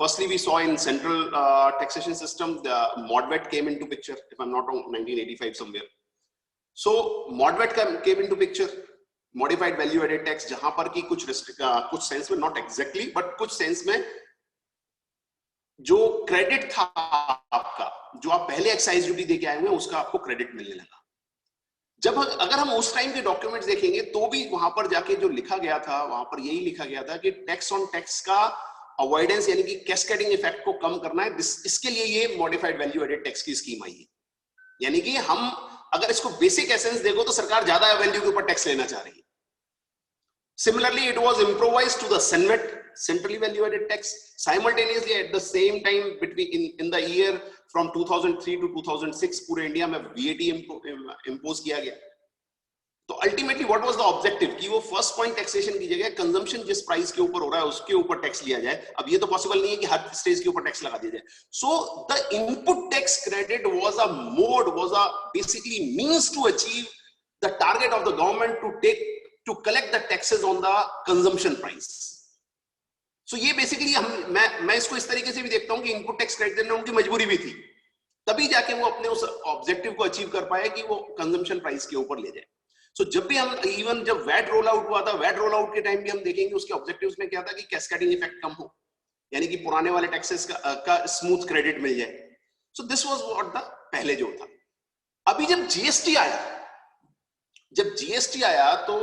Firstly, we saw in central taxation system, the MODVAT came into picture, if I'm not wrong, 1985 somewhere. So MODVAT came into picture, modified value added tax, जहां पर की कुछ sense में, not exactly, but कुछ sense में जो credit था आपका, जो आप पहले एक्साइज ड्यूटी देके आए हुए हैं, उसका आपको क्रेडिट मिलने लगा। जब अगर हम उस टाइम के डॉक्यूमेंट्स देखेंगे तो भी वहां पर जाके जो लिखा गया था, वहां पर यही लिखा गया था कि टैक्स ऑन टैक्स का अवॉइडेंस यानी कि कैस्केडिंग इफेक्ट को कम करना है, इसके लिए ये मॉडिफाइड वैल्यू एडेड टैक्स की स्कीम आई है। यानी कि हम अगर इसको बेसिक एसेंस देखो तो सरकार ज्यादा वैल्यू के ऊपर टैक्स लेना चाह रही है। Similarly, it was improvised to the CENVAT, centrally value added tax, simultaneously at the same time between in the year from 2003 to 2006 पूरे इंडिया में VAT इम्पोज किया गया। तो ultimately what was the objective कि वो फर्स्ट पॉइंट टैक्सेशन की जगह consumption जिस प्राइस के ऊपर हो रहा है उसके ऊपर टैक्स लिया जाए। अब ये तो पॉसिबल नहीं है कि हर स्टेज के ऊपर टैक्स लगा दिया जाए। So the input tax credit was a mode, was a basically means to achieve the target of the government to collect the taxes on the consumption price. So ये basically मैं इसको इस तरीके से भी देखता हूं कि इनपुट टैक्स क्रेडिट देना उनकी मजबूरी भी थी, तभी जाके वो अपने उस ऑब्जेक्टिव को अचीव कर पाए कि वो कंजम्पशन प्राइस के ऊपर ले जाए। सो जब भी हम इवन जब वैट रोल आउट हुआ था, वैट रोल आउट के टाइम भी हम देखेंगे उसके ऑब्जेक्टिव्स में क्या था कि कैस्केडिंग इफेक्ट कम हो, यानी कि पुराने वाले टैक्सेस का स्मूथ क्रेडिट मिल जाए। So this was what the पहले जो था। अभी जब जीएसटी आया तो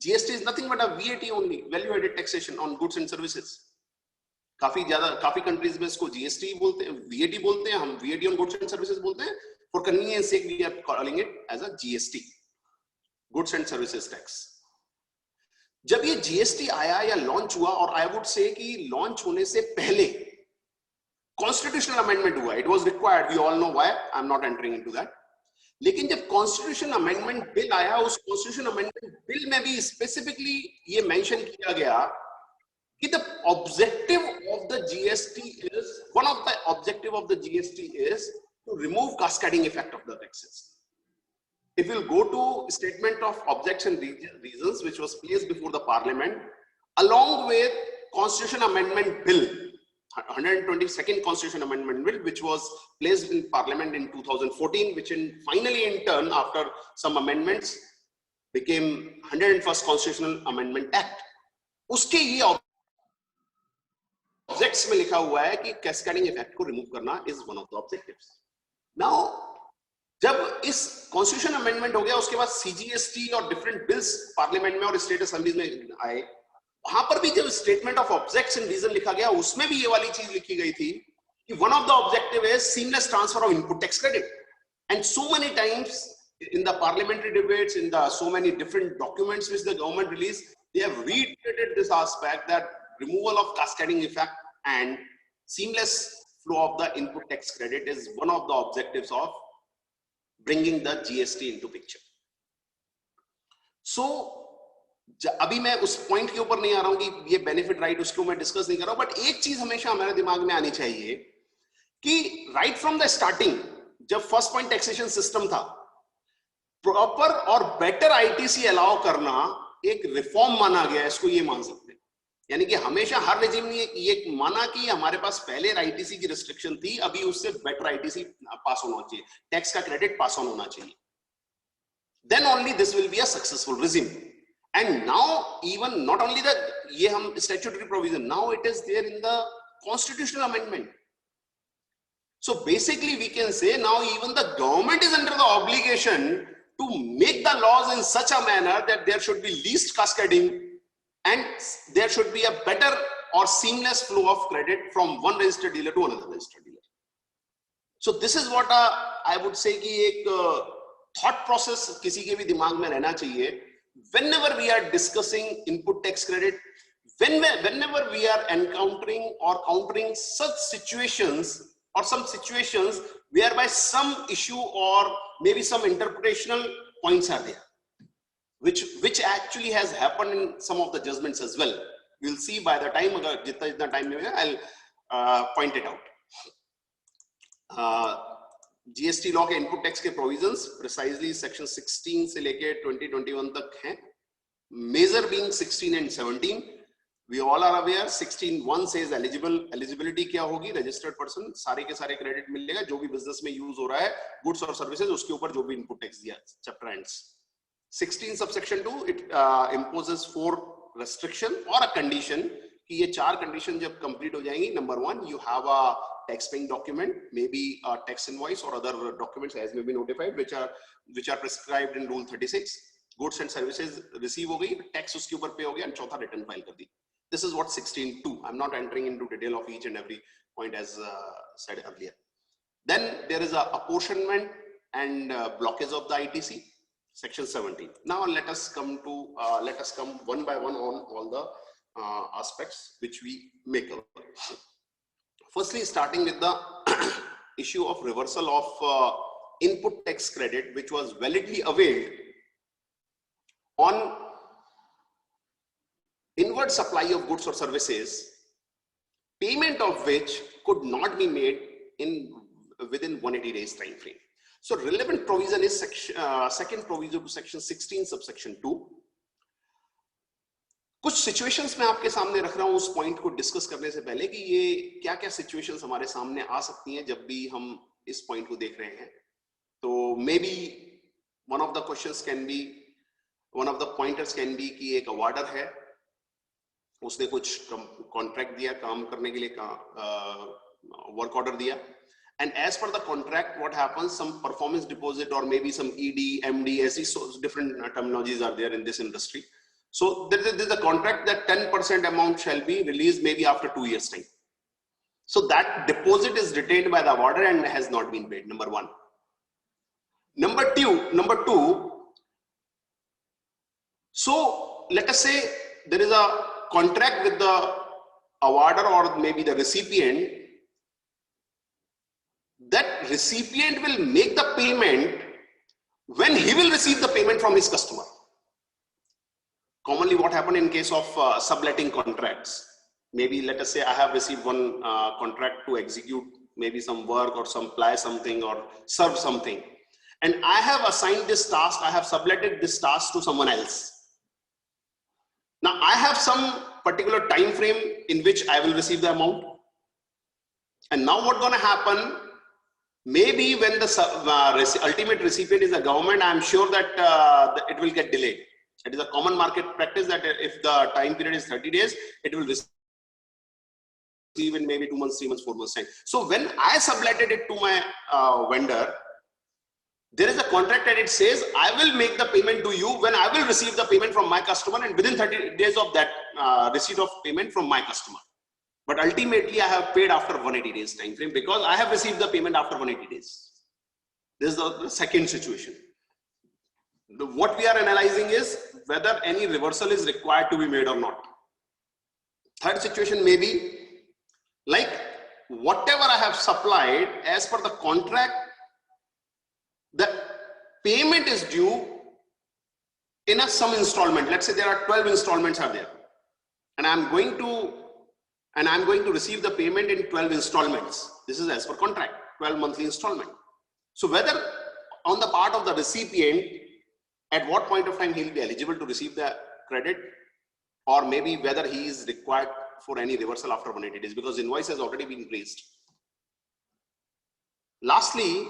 GST is nothing but a VAT only, value added taxation on goods and services. काफी कंट्रीज में इसको जीएसटी बोलते हैं, VAT बोलते हैं, हम VAT on goods and services बोलते हैं। For convenience sake we are calling it as a GST, goods and services tax. जब ये जीएसटी आया या लॉन्च हुआ, और आई वुड से कि लॉन्च होने से पहले कॉन्स्टिट्यूशनल अमेंडमेंट हुआ, it was required, we all know why, I am not entering into that. लेकिन जब कॉन्स्टिट्यूशन अमेंडमेंट बिल आया, उस कॉन्स्टिट्यूशन अमेंडमेंट बिल में भी स्पेसिफिकली ये मेंशन किया गया कि the objective of the GST is, one of the objective of the GST is to remove cascading effect of the taxes. If we'll go to statement of objects and reasons which was placed before the parliament along with constitution amendment bill, 122nd constitution amendment bill, which was placed in parliament in 2014, which finally in turn after some amendments became 101st constitutional amendment act. उसके ये objects में लिखा हुआ है कि cascading effect को remove करना is one of the objectives. Now जब इस कॉन्स्टिट्यूशन अमेंडमेंट हो गया, उसके बाद सीजीएसटी और डिफरेंट बिल्स पार्लियामेंट में और स्टेट असेंबलीज में आए, वहां पर भी जब statement of objects and reason लिखा गया, उसमें भी ये वाली चीज लिखी गई थी कि one of the objective is seamless transfer of input tax credit. And so many times in the parliamentary debates, in the so many different documents which the government released, they have reiterated this aspect that removal of cascading effect and seamless flow of the input tax credit is one of the objectives of bringing the GST into picture. So अभी मैं उस point के ऊपर नहीं आ रहा हूं कि ये बेनिफिट राइट उसको मैं डिस्कस नहीं कर रहा हूं, बट एक चीज हमेशा हमारे दिमाग में आनी चाहिए कि राइट फ्रॉम द स्टार्टिंग जब फर्स्ट पॉइंट टैक्सेशन सिस्टम था, प्रॉपर और बेटर आईटीसी अलाउ करना एक रिफॉर्म माना गया, इसको ये मान सकते हैं। यानी कि हमेशा हर रेजिम ने ये माना कि हमारे पास पहले आईटीसी की रिस्ट्रिक्शन थी, अभी उससे बेटर आईटीसी पास होना चाहिए, टैक्स का क्रेडिट पास ऑन होना चाहिए, then only this will be a successful regime. And now even not only that, ये हम statutory provision, now it is there in the constitutional amendment. So basically we can say now even the government is under the obligation to make the laws in such a manner that there should be least cascading and there should be a better or seamless flow of credit from one registered dealer to another registered dealer. So this is what I would say कि एक thought process किसी के भी दिमाग में रहना चाहिए whenever we are discussing input tax credit, whenever we are encountering or countering such situations or some situations whereby some issue or maybe some interpretational points are there, which actually has happened in some of the judgments as well. We'll see by the time, agar jitna time milega, I'll point it out. GST law के input tax के provisions precisely section 16 से लेके 2021 तक हैं, major being 16 and 17, We all are aware 16(1) says eligibility क्या होगी, registered person सारे के सारे क्रेडिट मिलेगा जो भी बिजनेस में यूज हो रहा है गुड्स और सर्विसेज, उसके ऊपर जो भी इनपुट टैक्स दिया chapter ends. 16 subsection 2 it imposes 4 restriction or a condition कि ये 4 condition जब complete हो जाएंगी. Number 1, you have a tax paying document, maybe a tax invoice or other documents as may be notified which are prescribed in rule 36. Goods and services receive हो गई, tax उसके ऊपर पे हो गया, and चौथा return file कर दी. This is what 16(2). I'm not entering into detail of each and every point as said earlier. Then there is a apportionment and blockage of the ITC, section 17. Now let us come one by one on all the aspects which we may cover. Firstly, starting with the issue of reversal of input tax credit, which was validly availed on inward supply of goods or services, payment of which could not be made within 180 days time frame. So relevant provision is second provision to section 16 subsection 2. कुछ situations मैं आपके सामने रख रहा हूं उस point को discuss करने से पहले कि ये क्या क्या सिचुएशंस हमारे सामने आ सकती हैं जब भी हम इस पॉइंट को देख रहे हैं. तो may be one of the questions can be, one of the pointers can be कि एक अवार्डर है, उसने कुछ कॉन्ट्रैक्ट दिया काम करने के लिए, वर्क ऑर्डर दिया, and as per the contract what happens, some performance deposit or maybe some ED, MD, SE, so different terminologies are there in this industry. So there is a contract that 10% amount shall be released maybe after 2 years time. So that deposit is retained by the awarder and has not been paid. Number 1. Number two, so let us say there is a contract with the awarder or maybe the recipient. That recipient will make the payment when he will receive the payment from his customer. Commonly what happened in case of subletting contracts, maybe let us say I have received one contract to execute maybe some work or supply something or serve something, and I have assigned this task, I have subletted this task to someone else. Now I have some particular time frame in which I will receive the amount, and now what's going to happen, maybe when the ultimate recipient is the government, I am sure that it will get delayed. It is a common market practice that if the time period is 30 days, it will receive in maybe 2 months, 3 months, 4 months time. So when I subletted it to my vendor, there is a contract that it says I will make the payment to you when I will receive the payment from my customer and within 30 days of that receipt of payment from my customer. But ultimately I have paid after 180 days time frame because I have received the payment after 180 days. This is the second situation. What we are analyzing is whether any reversal is required to be made or not. Third situation may be like whatever I have supplied as per the contract, the payment is due in a some installment. Let's say there are 12 installments are there, and I'm going to receive the payment in 12 installments. This is as per contract, 12 monthly installment. So whether on the part of the recipient, at what point of time he will be eligible to receive the credit, or maybe whether he is required for any reversal after 180 days because invoice has already been raised. Lastly,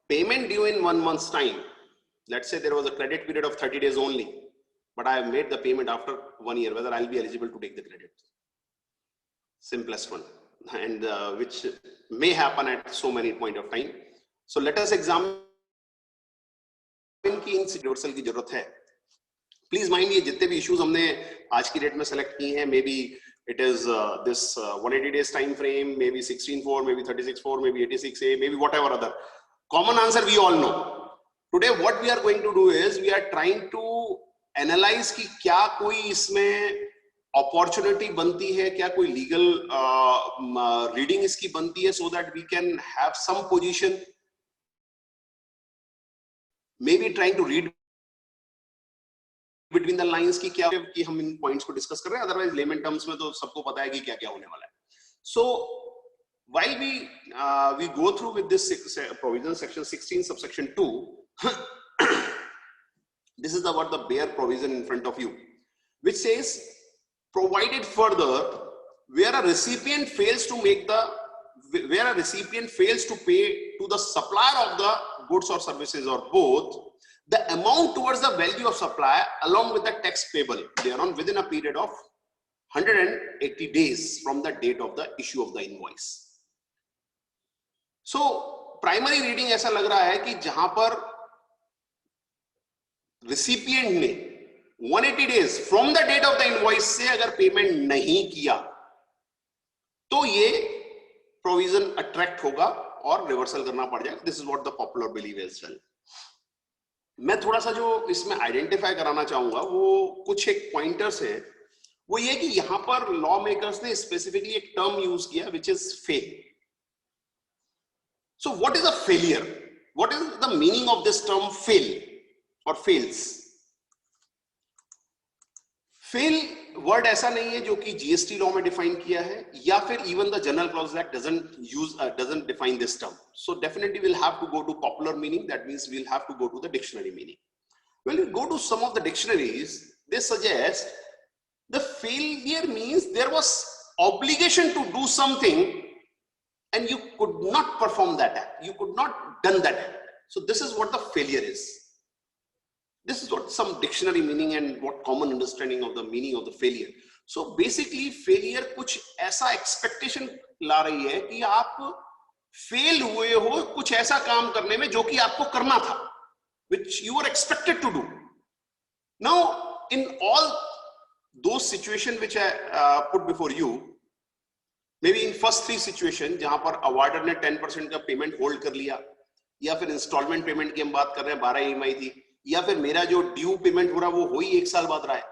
payment due in 1 month's time. Let's say there was a credit period of 30 days only, but I have made the payment after 1 year, whether I'll be eligible to take the credit. Simplest one, and which may happen at so many point of time. So let us examine की इन reversal की जरूरत है. Please mind ये जितने भी issues हमने आज की डेट में सेलेक्ट किए हैं, may be it is this 180 days time frame, maybe 16(4), maybe 36(4), maybe 86(a), maybe whatever other. Common answer we all know. Today what we are going to do is we are trying to analyze कि क्या कोई इसमें opportunity बनती है, क्या कोई legal reading इसकी बनती है, so that we can have some position. Maybe trying to read between the lines की क्या कि हम इन points को discuss कर रहे हैं, otherwise layman terms में तो सबको पता है कि क्या क्या होने वाला है. So while we go through with this provision section 16 subsection 2, this is what the bare provision in front of you. which says, provided further, where a recipient fails to pay to the supplier of the goods or services or both, the amount towards the value of supply along with the tax payable thereon within a period of 180 days from the date of the issue of the invoice. So primary reading ऐसा लग रहा है कि जहां पर recipient ने 180 days from the date of the invoice से अगर पेमेंट नहीं किया तो ये प्रोविजन अट्रैक्ट होगा और रिवर्सल करना पड़ जाएगा. This is what the popular believe as well. मैं थोड़ा सा जो इसमें आइडेंटिफाई कराना चाहूंगा वो कुछ एक पॉइंटर्स है. वो ये कि यहां पर लॉ मेकर्स ने स्पेसिफिकली एक टर्म यूज किया which is fail. So what is a failure? What is the meaning of this term fail or fails? Fail word ऐसा नहीं है जो कि GST law में define किया है या फिर even the General Clauses Act doesn't define this term. So definitely we'll have to go to popular meaning. That means we'll have to go to the dictionary meaning. When we go to some of the dictionaries, they suggest the failure means there was obligation to do something and you could not perform that act. You could not done that act. So this is what the failure is. This is what some dictionary meaning and what common understanding of the meaning of the failure. So basically failure कुछ ऐसा expectation ला रही है कि आप fail हुए हो कुछ ऐसा काम करने में जो कि आपको करना था, which you were expected to do. Now in all those situations which I put before you, maybe in first three situation जहां पर अवार्डर ने 10% का पेमेंट होल्ड कर लिया, या फिर इंस्टॉलमेंट पेमेंट की हम बात कर रहे हैं 12 EMI थी, या फिर मेरा जो ड्यू पेमेंट हो रहा वो ही 1 साल बाद रहा है.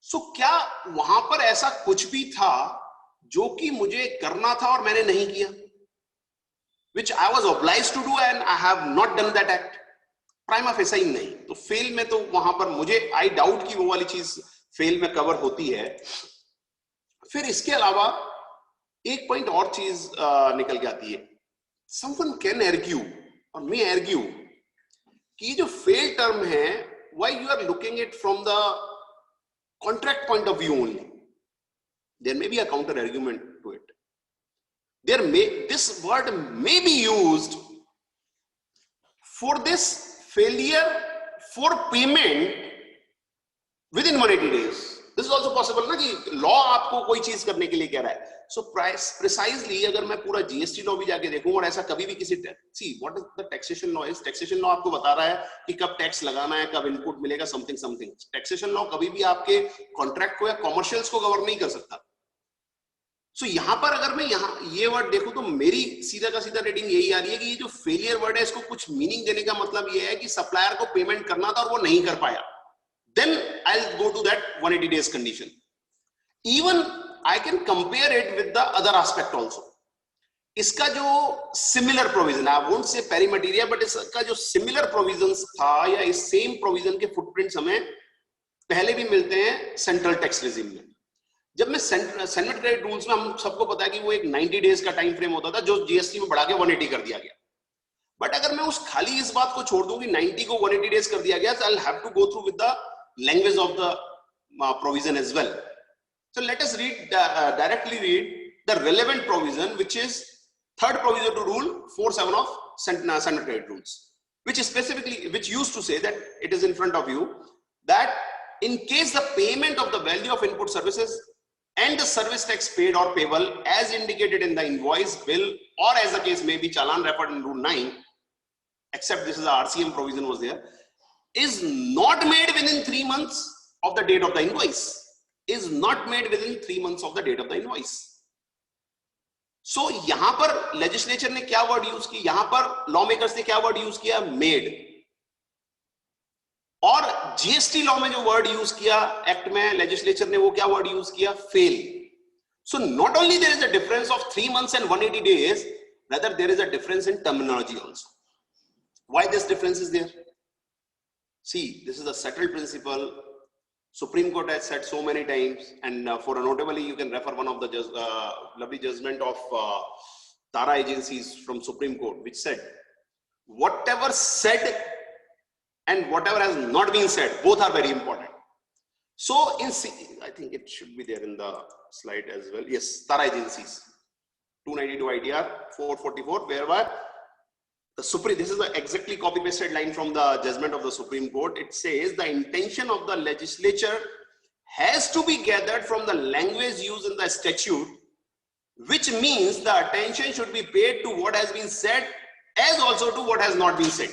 सो क्या वहां पर ऐसा कुछ भी था जो कि मुझे करना था और मैंने नहीं किया, which I was obliged to do and I have not done that act? Prima facie नहीं. तो फेल में तो वहां पर मुझे आई डाउट कि वो वाली चीज फेल में कवर होती है. फिर इसके अलावा एक पॉइंट और चीज निकल के आती है. Someone can argue or may argue कि ये जो fail term है, why you are looking it from the contract point of view only? There may be a counter argument to it. This word may be used for this failure for payment within 180 days. This is also possible ना कि law आपको कोई चीज करने के लिए कह रहा है. So precisely अगर मैं पूरा GST लॉ भी जाके देखूं और ऐसा कभी भी किसी see what is the taxation law is? Taxation law आपको बता रहा है कि कब टैक्स लगाना है, कब इनपुट मिलेगा, something. Taxation law कभी भी आपके कॉन्ट्रैक्ट को या कॉमर्शियल्स को गवर्न नहीं कर सकता. So यहाँ पर अगर मैं यहाँ ये वर्ड देखूं तो मेरी सीधा का सीधा रेटिंग यही आ रही है कि ये जो फेलियर वर्ड है इसको कुछ मीनिंग देने का मतलब ये है कि सप्लायर को पेमेंट करना था और वो नहीं कर पाया. Then I'll go to that 180 days condition. Even I can compare it with the other aspect also. इसका जो similar provision, I won't say perimeteria, but इसका जो similar provisions था या इस same provision के footprints हमें पहले भी मिलते हैं central tax regime में. जब मैं Senate credit rules में हम सबको पता है कि वो एक 90 days का time frame होता था जो GST में बढ़ा के 180 कर दिया गया. But अगर मैं उस खाली इस बात को छोड़ दूं कि 90 को 180 days कर दिया गया, so I'll have to go through with the language of the provision as well. So let us directly read the relevant provision, which is third provision to rule 47 of Senate credit rules, which used to say that it is in front of you that in case the payment of the value of input services and the service tax paid or payable as indicated in the invoice, bill, or as the case may be challan referred in rule 9, except this is the RCM provision was there, is not made within 3 months of the date of the invoice. Is not made within 3 months of the date of the invoice. So यहां पर legislature ने क्या word use की, यहां पर law makers ने क्या word use किया, मेड. और जीएसटी लॉ में जो वर्ड यूज किया एक्ट में लेजिस्लेचर ने, वो क्या वर्ड यूज किया, fail. So not only there is a difference of 3 months and 180 days, rather there is a difference in terminology also. Why this difference is there? See, this is a settled principle. Supreme Court has said so many times, and for a notably, you can refer one of the lovely judgment of Tara agencies from Supreme Court, which said, whatever said and whatever has not been said, both are very important. So in I think it should be there in the slide as well. Yes, Tara Agencies 292 ITR 444, whereby the Supreme, this is the exactly copy pasted line from the judgment of the Supreme Court. It says the intention of the legislature has to be gathered from the language used in the statute, which means the attention should be paid to what has been said as also to what has not been said.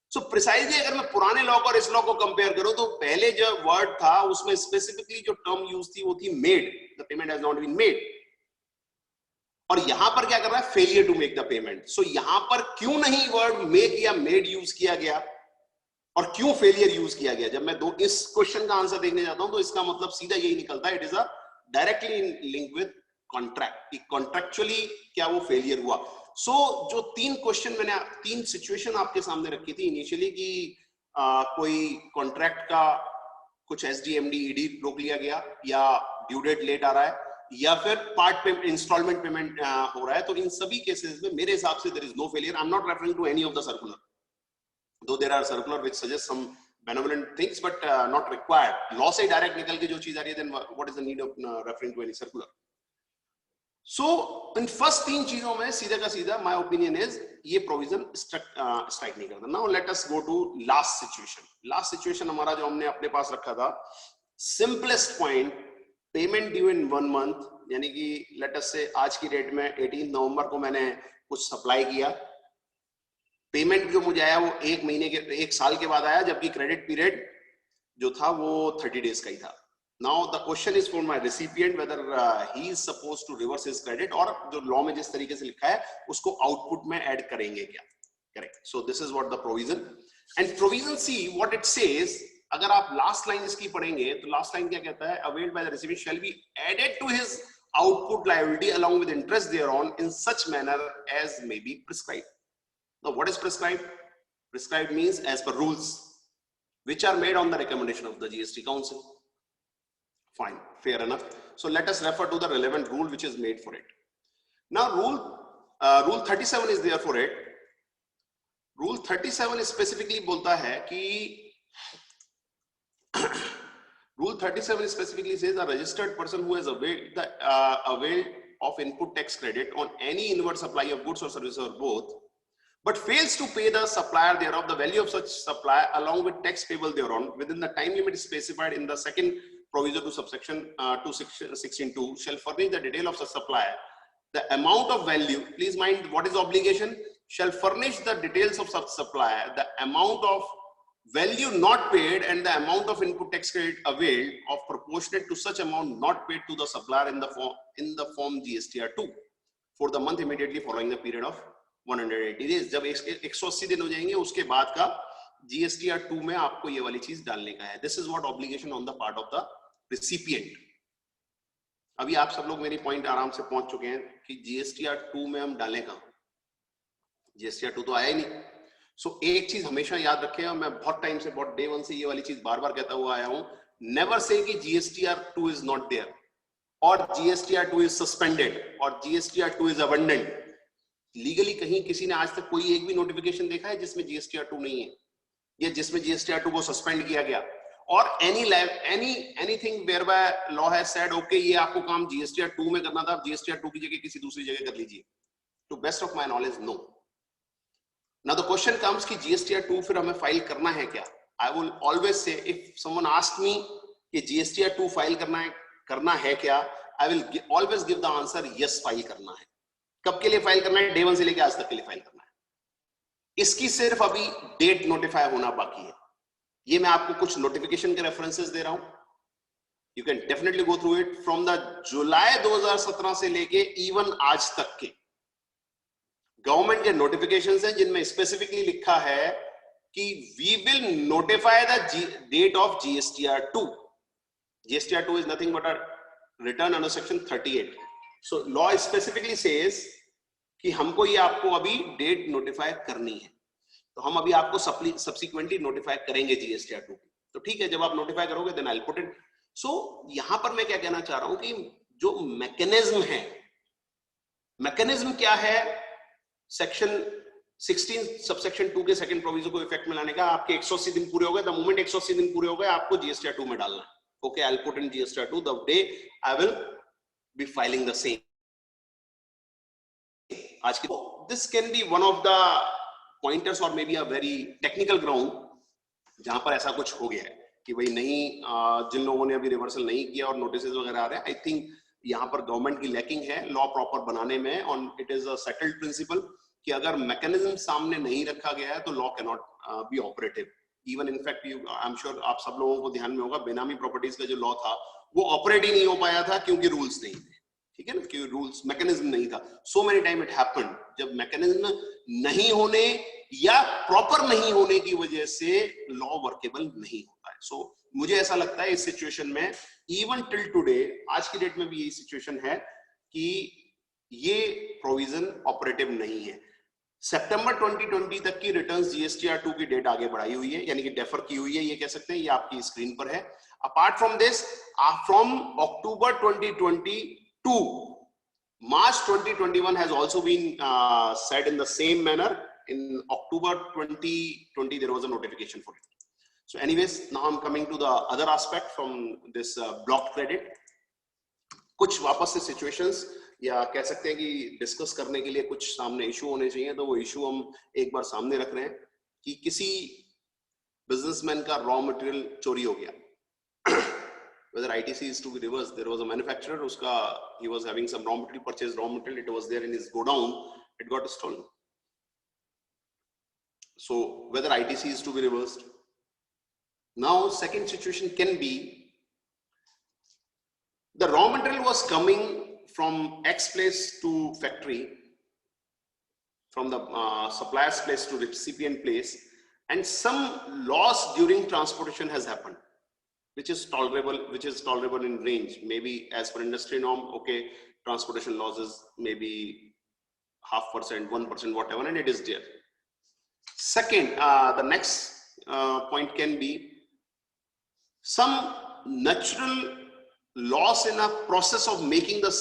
So precisely अगर मैं पुराने law और इस law को compare करूं तो पहले जो वर्ड था उसमें स्पेसिफिकली जो टर्म यूज थी वो थी made, the payment has not been made, और यहां पर क्या कर रहा है, failure to make the payment. So यहां पर क्यों नहीं वर्ड मेक या मेड यूज किया गया और क्यों फेलियर यूज किया गया? जब मैं इस क्वेश्चन का आंसर देखने जाता हूं तो इसका मतलब सीधा यही निकलता है, it is a directly link with contract, contractually क्या वो फेलियर हुआ. सो जो तीन क्वेश्चन मैंने, तीन सिचुएशन आपके सामने रखी थी इनिशियली कि कोई कॉन्ट्रैक्ट का कुछ एसडीएमडी ईडी रोक लिया गया, या ड्यू डेट लेट आ रहा है, या फिर पार्ट पेमेंट इंस्टॉलमेंट पेमेंट हो रहा है, तो इन सभी केसेस में मेरे हिसाब से there is no failure. I am not referring to any of the circular, though there are circular which suggest some benevolent things but not required. Law से डायरेक्ट निकल के जो चीज आ रही है, then what is the need of referring to any circular? So in first तीन चीजों में सीधा का सीधा my opinion is ये प्रोविजन स्ट्राइक नहीं करता. Now let us go to last situation. Last situation हमारा जो हमने अपने पास रखा था, simplest point, पेमेंट ड्यू इन 1 month, यानी कि लेट अस से आज की डेट में 18 नवंबर को मैंने कुछ सप्लाई किया, पेमेंट जो मुझे आया वो 1 महीने के, 1 साल के बाद आया, जबकि क्रेडिट पीरियड जो था वो 30 डेज का ही था. Now the question is for my recipient whether he is supposed to reverse his credit, और जो लॉ में जिस तरीके से लिखा है उसको आउटपुट में ऐड करेंगे क्या? Correct. So this is what the provision. And provision see what it says, अगर आप लास्ट लाइन इसकी पढ़ेंगे तो लास्ट लाइन क्या कहता है, availed by the recipient shall be added to his output liability along with interest thereon in such manner as may be prescribed. Now what is prescribed? Prescribed means as per rules which are made on the recommendation of the GST Council. Fine, fair enough. So let us refer to the relevant rule which is made for it. Now rule 37 is there for it. Rule 37 specifically बोलता है कि Rule 37 specifically says a registered person who has availed of input tax credit on any inward supply of goods or services or both, but fails to pay the supplier thereof the value of such supply along with tax payable thereon within the time limit specified in the second proviso to subsection 16(2) shall furnish the detail of such supply, the amount of value, please mind what is obligation, shall furnish the details of such supply, the amount of value not paid and the amount of input tax credit availed of proportionate to such amount not paid to the supplier in the form GSTR2 for the month immediately following the period of 180 days. जब 180 दिन हो जाएंगे उसके बाद का GSTR2 में आपको ये वाली चीज डालने का है. This is what obligation on the part of the recipient. अभी आप सब लोग मेरी पॉइंट आराम से पहुंच चुके हैं कि GSTR2 में हम डालें कहां? GSTR2 तो आया ही नहीं. सो एक चीज हमेशा याद रखें, और मैं बहुत टाइम से, बहुत डे 1 से ये वाली चीज बार बार कहता हुआ आया हूं, नेवर से कि GSTR2 इज नॉट देयर और GSTR2 इज सस्पेंडेड और GSTR2 इज अबंडेंट. लीगली कहीं किसी ने आज तक कोई एक भी नोटिफिकेशन देखा है जिसमें GSTR2 नहीं है या जिसमें GSTR2 को सस्पेंड किया गया? और anything whereby law has said okay ये आपको काम GSTR2 में करना था, GSTR2 की जगह किसी दूसरी जगह कर लीजिए? To best of my knowledge no. Now the question comes कि GSTR2 फिर हमें फाइल करना है क्या? I will always say if someone asks me कि GSTR2 फाइल करना है क्या, I will always give the answer yes, file करना है. कब के लिए फाइल करना है? डे 1 से लेके आज तक के लिए फाइल करना है. इसकी सिर्फ अभी डेट नोटिफाई होना बाकी है. ये मैं आपको कुछ नोटिफिकेशन के रेफरेंसेस दे रहा हूं. You can definitely go through it from the जुलाई 2017 से लेके इवन आज तक के गवर्नमेंट के नोटिफिकेशंस हैं जिनमें स्पेसिफिकली लिखा है कि we will notify the date of GSTR2. GSTR2 is nothing but a return under section 38. So law specifically says कि हमको ये आपको अभी डेट नोटिफाई करनी है, तो हम अभी आपको सब्सिक्वेंटली नोटिफाई करेंगे GSTR2. तो ठीक है, जब आप नोटिफाई करोगे then I will put it. So यहां पर मैं क्या कहना चाह रहा हूं कि जो मैकेनिज्म है, मैकेनिज्म क्या है? सेक्शन 16 सबसेक्शन 2 के सेकंड प्रोविजन को इफेक्ट में लाने का. आपके 180 दिन पूरे हो गए, द मोमेंट 180 दिन पूरे हो गए आपको GSTR2 में डालना है. okay, I'll put in GSTR 2 the day I will be filing the same. आज की this can be one of the pointers or maybe a very technical ground जहां पर ऐसा कुछ हो गया है कि भाई नहीं, जिन लोगों ने अभी रिवर्सल नहीं किया और नोटिस वगैरह आ रहे हैं, आई थिंक यहाँ पर गवर्नमेंट की लैकिंग है लॉ प्रॉपर बनाने में, on it is a settled principle कि अगर मैकेनिज्म सामने नहीं रखा गया है तो law can not be operative. Even in fact you, I am sure आप सब लोगों को ध्यान में होगा, बेनामी प्रॉपर्टीज का जो लॉ था वो ऑपरेट ही नहीं हो पाया था क्योंकि रूल्स नहीं थे. ठीक है ना, क्योंकि रूल्स मैकेनिज्म नहीं था. So many time it happened, जब मैकेनिज्म नहीं होने या प्रॉपर नहीं होने की वजह से लॉ वर्केबल नहीं होता है. सो मुझे ऐसा लगता है इस सिचुएशन में, इवन टिल टुडे, आज की डेट में भी यही सिचुएशन है कि ये प्रोविजन ऑपरेटिव नहीं है. सितंबर 2020 तक की रिटर्न्स जीएसटीआर 2 की डेट आगे बढ़ाई हुई है, यानी कि डेफर की हुई है, ये कह सकते हैं. ये आपकी स्क्रीन पर है. Apart from this, from October 2020 to March 2021 has also been said in the same manner. In October 2020 there was a notification for it. So anyways, now I'm coming to the other aspect from this blocked credit. कुछ वापस से situations या कह सकते हैं कि discuss करने के लिए कुछ सामने इशू होने चाहिए, तो वो इशू हम एक बार सामने रख रहे हैं कि किसी बिजनेसमैन का रॉ मटेरियल चोरी हो गया. Whether ITC is to be reversed, there was a manufacturer, uska, he was having some raw material, purchased raw material, it was there in his godown, it got stolen. So whether ITC is to be reversed. Now second situation can be, the raw material was coming from X place to factory, from the supplier's place to recipient place, and some loss during transportation has happened, which is tolerable in range, maybe as per industry norm. Okay, transportation losses maybe 0.5%, 1%, whatever, and it is there. Second, the next point can be some natural loss in a process of making the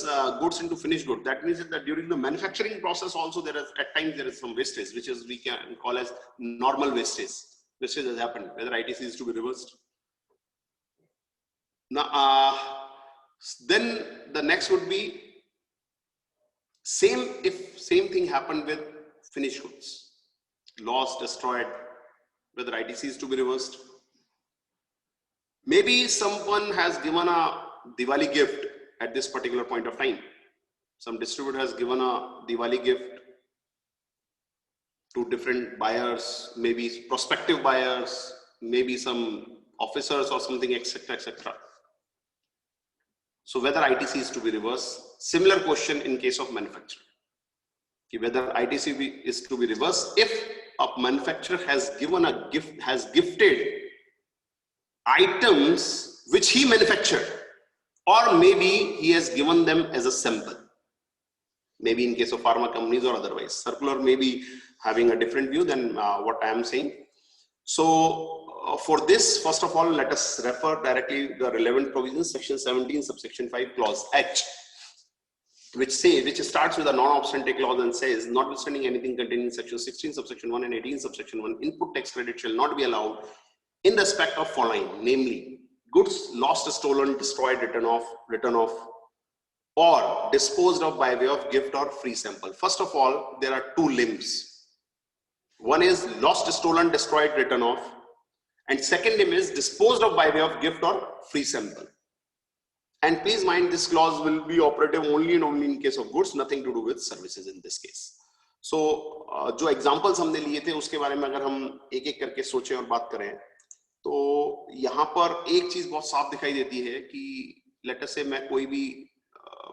goods into finished good. That means that during the manufacturing process also there is at times there is some wastage, which is we can call as normal wastage. Wastage has happened, whether ITC is to be reversed. Now, then the next would be if same thing happened with finished goods, lost, destroyed, whether ITC is to be reversed. Maybe someone has given a Diwali gift at this particular point of time. Some distributor has given a Diwali gift to different buyers, maybe prospective buyers, maybe some officers or something, etc., etc. So whether ITC is to be reversed. Similar question in case of manufacturer, whether ITC is to be reversed if a manufacturer has given a gift, has gifted items which he manufactured, or maybe he has given them as a sample. Maybe in case of pharma companies or otherwise. Circular may be having a different view than what I am saying. So for this, first of all, let us refer directly to the relevant provisions, section 17, subsection 5, clause H, which starts with a non-obstante clause and says, notwithstanding anything contained in section 16, subsection 1 and 18, subsection 1, input tax credit shall not be allowed in respect of following, namely, goods lost, stolen, destroyed, written off, or disposed of by way of gift or free sample. First of all, there are two limbs. One is lost, stolen, destroyed, written off. And second limb is disposed of by way of gift or free sample. And please mind, this clause will be operative only and only in case of goods, nothing to do with services in this case. So, जो examples हमने लिए थे उसके बारे में अगर हम एक एक करके सोचें और बात करें, तो यहाँ पर एक चीज बहुत साफ दिखाई देती है कि लेट अस से मैं कोई भी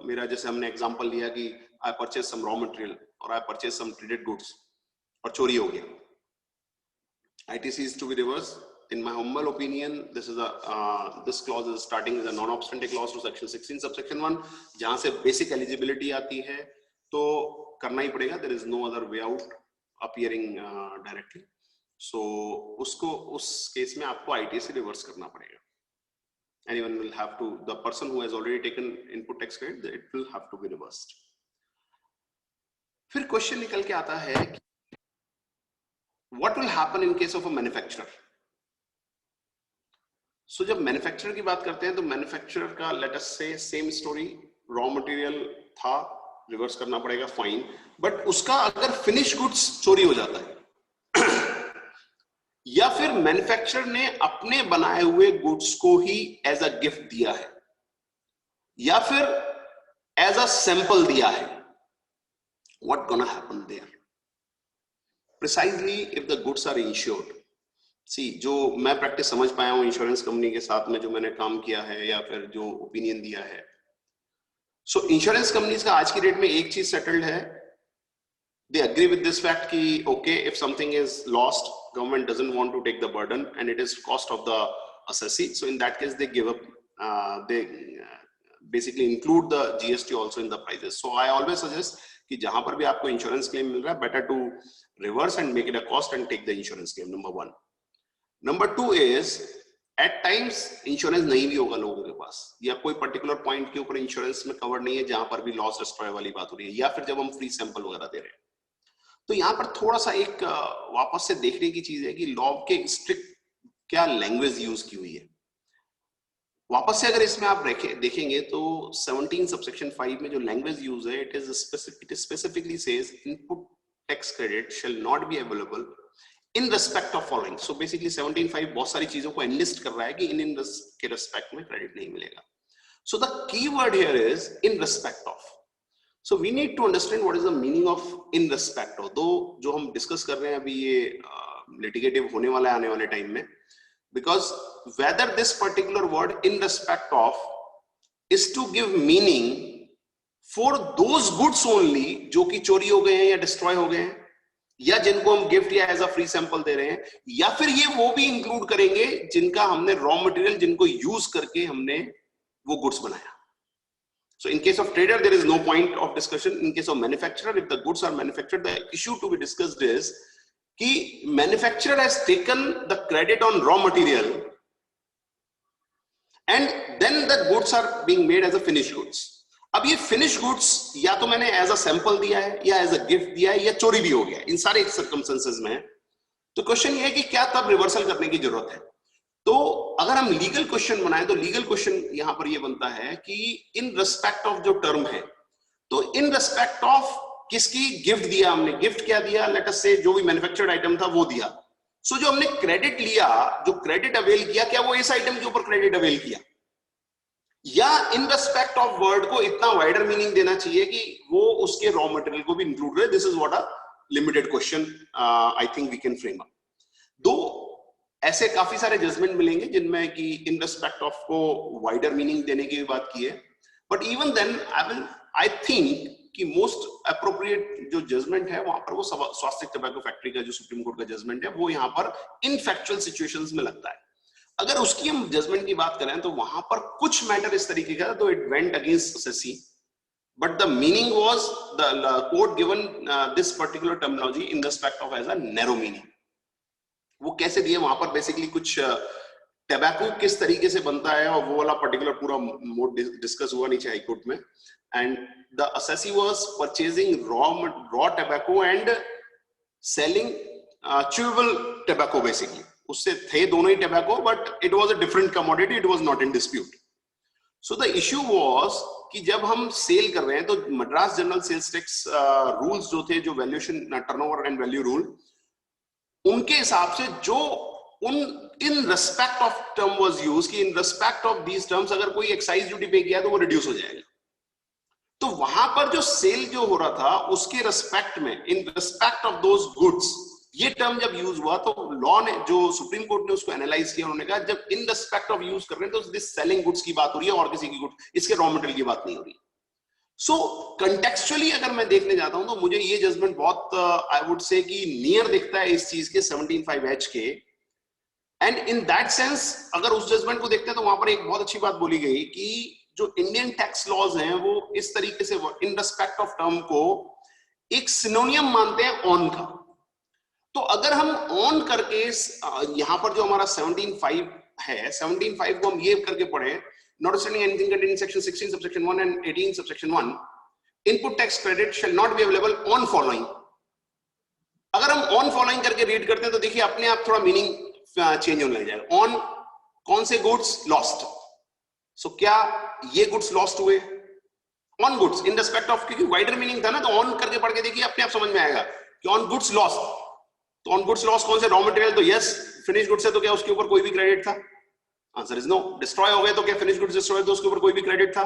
मेरा जैसे हमने एग्जांपल लिया कि I purchase some raw material or I purchase some traded goods और चोरी हो गया. ITC is to be reversed. In my humble opinion, this clause is starting with a non-obstante clause to section 16 subsection 1, जहाँ से basic eligibility आती है, तो करना ही पड़ेगा. There is no other way out appearing directly. So उस case में आपको ITC reverse करना पड़ेगा. Anyone will have to, the person who has already taken input tax credit, it will have to be reversed. फिर question निकल के आता है कि what will happen in case of a manufacturer? सो जब मैन्युफैक्चरर की बात करते हैं तो मैन्युफैक्चरर का लेट अस से सेम स्टोरी, रॉ मटेरियल था, रिवर्स करना पड़ेगा, फाइन, बट उसका अगर फिनिश गुड्स चोरी हो जाता है या फिर मैन्युफैक्चरर ने अपने बनाए हुए गुड्स को ही एज अ गिफ्ट दिया है या फिर एज अ सैंपल दिया है, what gonna happen there? Precisely if the goods are insured, see जो मैं प्रैक्टिस समझ पाया हूं इंश्योरेंस कंपनी के साथ में, जो मैंने काम किया है या फिर जो ओपिनियन दिया है, सो इंश्योरेंस कंपनीज का आज की डेट में एक चीज सेटल्ड है, they agree with this fact ki okay, if something is lost, government doesn't want to take the burden and it is cost of the assessee, so in that case they give up, they basically include the GST also in the prices. So I always suggest कि जहां पर भी आपको insurance claim मिल रहा है, better to reverse and make it a cost and take the insurance claim, number one. Number two is at times insurance नहीं भी होगा लोगों के पास, या कोई पर्टिकुलर पॉइंट के ऊपर इंश्योरेंस में कवर नहीं है जहां पर भी लॉस डिस्ट्रॉय वाली बात हो रही है, या फिर जब हम फ्री सैंपल वगैरह दे रहे हैं। तो यहाँ पर थोड़ा सा एक वापस से देखने की चीज है कि लॉ के स्ट्रिक्ट क्या लैंग्वेज यूज की हुई है। वापस से अगर इसमें आप देखेंगे तो 17 सबसेक्शन 5 में जो लैंग्वेज यूज है, it is specifically says input tax credit shall not be available in respect of following. So basically 17(5) बहुत सारी चीजों को एनलिस्ट कर रहा है कि इन के रिस्पेक्ट में क्रेडिट नहीं मिलेगा। So the key word here is in respect of. So we need to understand what is the meaning of in respect of, दो जो हम डिस्कस कर रहे हैं अभी ये लिटिगेटिव होने वाला है आने वाले टाइम में, because whether this particular word in respect of is to give meaning for those goods only जो कि चोरी हो गए हैं या डिस्ट्रॉय हो गए हैं, या जिनको हम गिफ्ट या एज अ फ्री सैंपल दे रहे हैं, या फिर ये वो भी इंक्लूड करेंगे जिनका हमने रॉ मटेरियल, जिनको यूज करके हमने वो गुड्स बनाया। So in case of trader, there is no point of discussion. In case of manufacturer, if the goods are manufactured, the issue to be discussed is कि manufacturer has taken the credit on raw material and then the goods are being made as a finished goods. अब ये finished goods या तो मैंने as a sample दिया है, या as a gift दिया है, या चोरी भी हो गया, इन सारे circumstances में। तो क्वेश्चन ये है कि क्या तब रिवर्सल करने की जरूरत है? तो अगर हम लीगल क्वेश्चन बनाए तो लीगल क्वेश्चन यहां पर ये बनता है कि इन रिस्पेक्ट ऑफ जो टर्म है, तो इन रिस्पेक्ट ऑफ किसकी गिफ्ट दिया हमने, गिफ्ट क्या दिया, लेट अस से जो भी मैन्युफैक्चर्ड आइटम था वो दिया। सो जो हमने क्रेडिट लिया, जो क्रेडिट अवेल किया, क्या वो इस आइटम के ऊपर क्रेडिट अवेल किया, या इन रिस्पेक्ट ऑफ वर्ड को इतना वाइडर मीनिंग देना चाहिए कि वो उसके रॉ मटेरियल को भी इंक्लूड करे? This is what a limited question I think we can frame up. Though ऐसे काफी सारे जजमेंट मिलेंगे जिनमें कि इन रिस्पेक्ट ऑफ को वाइडर मीनिंग देने की बात की है, but even then I think कि मोस्ट अप्रोप्रिएट जो जजमेंट है वहां पर वो स्वास्तिक टबैको फैक्ट्री का जो सुप्रीम कोर्ट का जजमेंट है वो यहाँ पर इन फैक्चुअल सिचुएशंस में लगता है। अगर उसकी हम जजमेंट की बात करें तो वहां पर कुछ मैटर इस तरीके का, तो it went against SSC, but the meaning was the court given this particular terminology in respect of as a narrow meaning. वो कैसे दिए, वहां पर बेसिकली कुछ टबैको किस तरीके से बनता है और वो वाला पर्टिकुलर पूरा मोड डिस्कस हुआ नीचे हाई कोर्ट में, and the assessee was purchasing raw tobacco and selling chewable tobacco. Basically उससे थे दोनों ही tobacco, but it was a different commodity, it was not in dispute. So the issue was कि जब हम सेल कर रहे हैं तो Madras general sales tax rules जो थे, जो valuation turnover and value rule, उनके हिसाब से जो उन in respect of term was use कि in respect of these terms अगर कोई एक्साइज ड्यूटी पे किया तो वो रिड्यूस हो जाएगा। तो वहां पर जो सेल जो हो रहा था उसके रिस्पेक्ट में, इन रिस्पेक्ट ऑफ दोज गुड्स, ये टर्म जब यूज हुआ तो लॉ ने, जो सुप्रीम कोर्ट ने उसको एनालाइज किया, उन्होंने कहा जब इन रिस्पेक्ट ऑफ यूज कर रहे हैं तो दिस सेलिंग गुड्स की बात हो रही है और किसी की गुड्स, इसके रॉ मटेरियल की बात नहीं हो रही। सो कंटेक्चुअली अगर मैं देखने जाता हूं तो मुझे ये जजमेंट बहुत आई वुड से कि नियर दिखता है इस चीज के 17(5)H के, एंड इन दैट सेंस अगर उस जजमेंट को देखते हैं तो वहां पर एक बहुत अच्छी बात बोली गई कि जो इंडियन टैक्स लॉज हैं वो इस तरीके से इन रिस्पेक्ट ऑफ टर्म को एक सिनोनियम मानते हैं ऑन का। तो अगर हम ऑन करके यहां पर जो हमारा 17(5) है, 17(5) को हम ये करके पढ़े, notwithstanding anything contained in section 16 subsection 1 and 18 subsection 1, input tax credit shall not be available on following। अगर हम on following करके रीड करते हैं तो देखिए अपने आप थोड़ा मीनिंग चेंज होने लग जाएगा। ऑन कौन से गुड्स लॉस्ट? सो क्या ये गुड्स लॉस्ट हुए? On goods in respect of, क्योंकि वाइडर मीनिंग था ना, तो ऑन करके पढ़ के देखिए, अपने आप समझ में आएगा कि ऑन गुड्स लॉस्ट। तो ऑन गुड्स लॉस्ट कौन से? रॉ मटेरियल, तो यस। फिनिश गुड्स है तो क्या उसके ऊपर कोई भी क्रेडिट था? Answer is no. डिस्ट्रॉय हो गए तो क्या फिनिश गुड्स डिस्ट्रॉय तो उसके ऊपर कोई भी क्रेडिट था?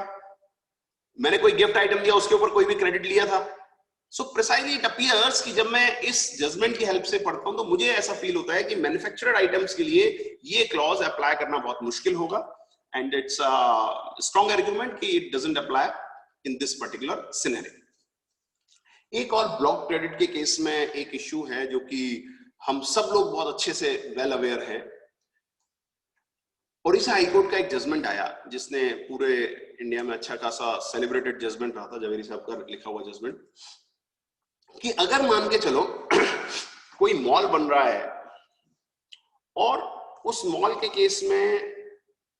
मैंने कोई गिफ्ट आइटम दिया उसके ऊपर कोई भी क्रेडिट लिया था? सो प्रिसाइजली इट अपीयर्स कि जब मैं इस जजमेंट की हेल्प से पढ़ता हूं तो मुझे ऐसा फील होता है कि मैन्युफैक्चर्ड आइटम्स के लिए ये क्लॉज अप्लाई करना बहुत मुश्किल होगा, एंड इट्स स्ट्रॉन्ग आर्गुमेंट कि it doesn't apply in this particular scenario. एक और ब्लॉक क्रेडिट के केस में एक इश्यू है जो कि हम सब लोग बहुत अच्छे से वेल अवेयर हैं। उड़ीसा हाईकोर्ट का एक जजमेंट आया जिसने पूरे इंडिया में अच्छा खासा सेलिब्रेटेड जजमेंट रहा था, जवेरी साहब का लिखा हुआ जजमेंट, कि अगर मान के चलो कोई मॉल बन रहा है और उस मॉल के केस में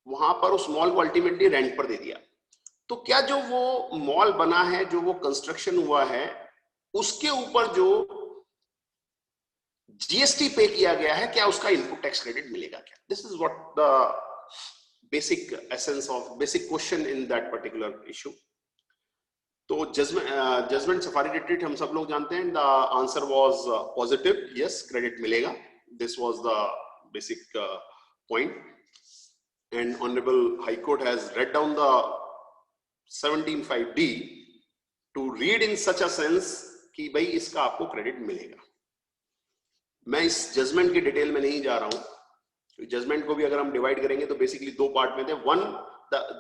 वहां पर उस मॉल को अल्टीमेटली रेंट पर दे दिया, तो क्या जो वो मॉल बना है, जो वो कंस्ट्रक्शन हुआ है, उसके ऊपर जो जीएसटी पे किया गया है, क्या उसका इनपुट टैक्स क्रेडिट मिलेगा क्या? This is what the basic essence of basic question in that particular issue. तो जजमेंट सफारी रिट्रीट हम सब लोग जानते हैं, the answer was positive, yes credit मिलेगा। This was the basic point, and honourable high court has read down the 17(5)(d to read in such a sense कि भाई इसका आपको क्रेडिट मिलेगा। मैं इस जजमेंट की डिटेल में नहीं जा रहा हूं। जजमेंट को भी अगर हम डिवाइड करेंगे तो बेसिकली दो पार्ट में थे। वन,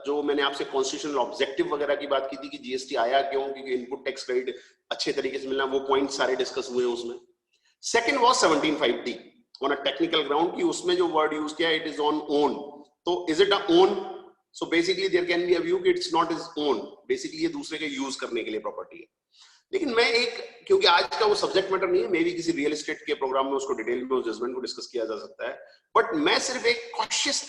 जो मैंने आपसे कॉन्स्टिट्यूशनल ऑब्जेक्टिव वगैरह की बात की थी कि जीएसटी आया क्यों, क्योंकि इनपुट टैक्स क्रेडिट अच्छे तरीके से मिलना, वो पॉइंट सारे डिस्कस हुए उसमें। Second was 17(5)(d on a technical ground, कि उसमें जो वर्ड यूज किया इट इज ऑन ओन, तो is it a own? So basically there can be a view कि it's not is own, basically ये दूसरे के यूज करने के लिए प्रॉपर्टी है। लेकिन मैं एक, क्योंकि आज का वो सब्जेक्ट मैटर नहीं है, मे भी किसी रियल एस्टेट के प्रोग्राम में उसको डिटेल में उस जजमेंट को डिस्कस किया जा सकता है, बट मैं सिर्फ एक कॉशियस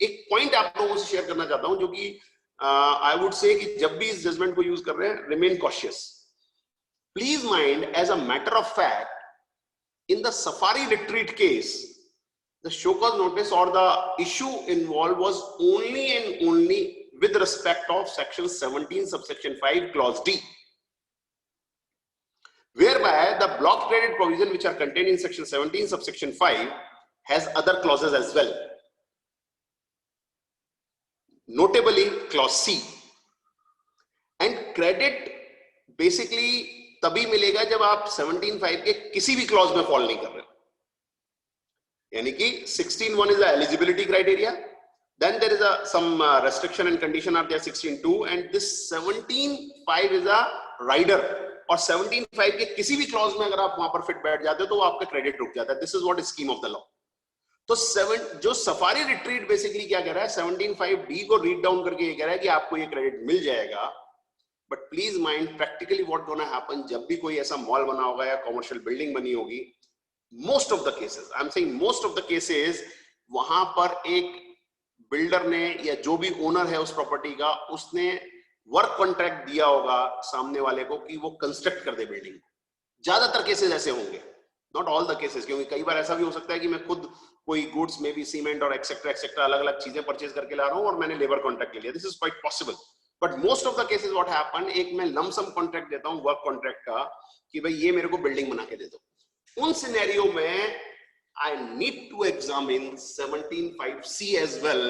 एक पॉइंट आप लोगों से शेयर करना चाहता हूं, जो कि आई वुड से कि जब भी इस जजमेंट को यूज कर रहे हैं, remain cautious. Please mind, as a matter of fact, in the Safari Retreat case, the show cause notice or the issue involved was only and only with respect of section 17 subsection 5 clause D, whereby the block credit provision which are contained in section 17 subsection 5 has other clauses as well, notably clause C, and credit basically तभी मिलेगा जब आप 17(5) के किसी भी clause में fall नहीं कर रहे हो, यानी कि 16(1) is the eligibility criteria, then there is a some restriction and condition are there 16(2), and this 17(5) is a rider, और 17(5) के किसी भी क्लॉज में अगर आप वहां पर फिट बैठ जाते हो तो वो आपका क्रेडिट रुक जाता है। This is what scheme of the law. तो जो सफारी रिट्रीट बेसिकली क्या कह रहा है, 17(5)(d) को रीड डाउन करके ये कह रहा है कि आपको ये क्रेडिट मिल जाएगा, but please mind practically what gonna happen, जब भी कोई ऐसा मॉल बना होगा या कॉमर्शियल बिल्डिंग बनी होगी, most of the cases, I'm saying most of the cases, वहां पर एक बिल्डर ने या जो भी ओनर है उस प्रॉपर्टी का, उसने वर्क कॉन्ट्रैक्ट दिया होगा सामने वाले को कि वो कंस्ट्रक्ट कर दे बिल्डिंग। ज्यादातर केसेस ऐसे होंगे, नॉट ऑल द केसेस, क्योंकि कई बार ऐसा भी हो सकता है कि मैं खुद कोई गुड्स में भी सीमेंट और एक्सेट्रा एक्सेट्रा अलग अलग चीजें परचेज करके ला रहा हूं और मैंने लेबर कॉन्ट्रैक्ट ले लिया, this is quite possible, but most of the cases what happen, एक मैं लमसम कॉन्ट्रैक्ट देता हूं वर्क कॉन्ट्रैक्ट का कि भाई ये मेरे को बिल्डिंग बना के दे दो। उन सिनेरियो में I need to examine 17(5)(c as well,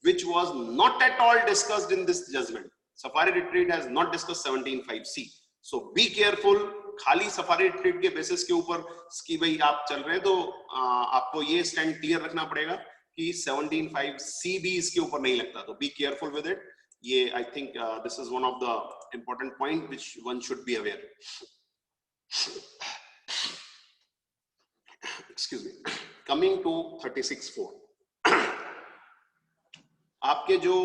which was not at all discussed in this judgment. Safari Retreat has not discussed 17(5)(c. So be careful. खाली सफारी रिट्रीट के बेसिस के ऊपर कि भाई आप चल रहे हैं तो आपको ये स्टैंड क्लियर रखना पड़ेगा कि 17(5)(c भी इसके ऊपर नहीं लगता, तो बी केयरफुल विद इट। ये I think this is one of the important point which one should be aware. Excuse me. Coming to 36(4), आपके जो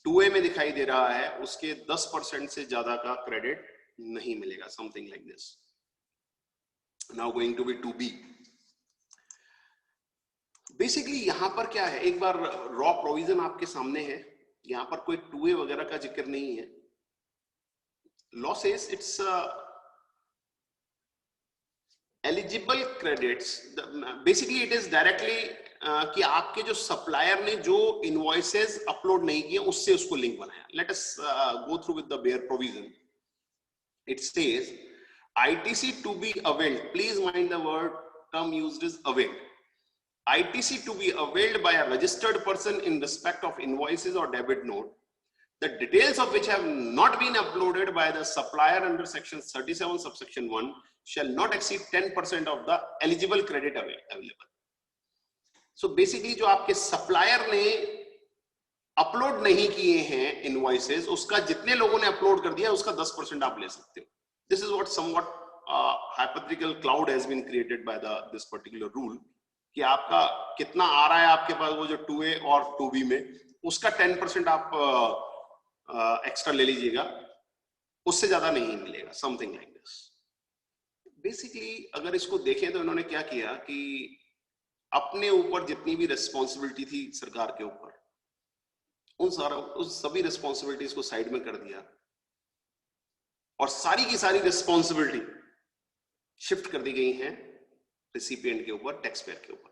2A में दिखाई दे रहा है उसके 10% से ज्यादा का क्रेडिट नहीं मिलेगा, something like this. Now going to be 2B। Basically यहां पर क्या है, एक बार रॉ प्रोविजन आपके सामने है, यहां पर कोई 2A वगैरह का जिक्र नहीं है। Law says it's eligible credits basically it is directly कि आपके जो सप्लायर ने जो इनवॉइसेस अपलोड नहीं किए उससे उसको लिंक बनाया. Let us go through with the bare provision. It says ITC to be availed, please mind the word term used is availed. ITC to be availed by a registered person in respect of invoices or debit note, the details of which have not been uploaded by the supplier under section 37 subsection 1 shall not exceed 10% of the eligible credit available. So basically जो आपके supplier ने upload नहीं किए हैं invoices, उसका जितने लोगों ने अपलोड कर दिया उसका 10% आप ले सकते हो. This is what somewhat hypothetical cloud has been created by this particular rule कि आपका कितना आ रहा है आपके पास वो जो 2A और 2B में, उसका 10% आप एक्स्ट्रा ले लीजिएगा, उससे ज्यादा नहीं मिलेगा. Something like this. बेसिकली अगर इसको देखें तो इन्होंने क्या किया कि अपने ऊपर जितनी भी रिस्पॉन्सिबिलिटी थी सरकार के ऊपर, उन सभी रिस्पॉन्सिबिलिटीज को साइड में कर दिया और सारी की सारी रिस्पॉन्सिबिलिटी शिफ्ट कर दी गई हैं रिसिपिएंट के ऊपर, टैक्स पेयर के ऊपर,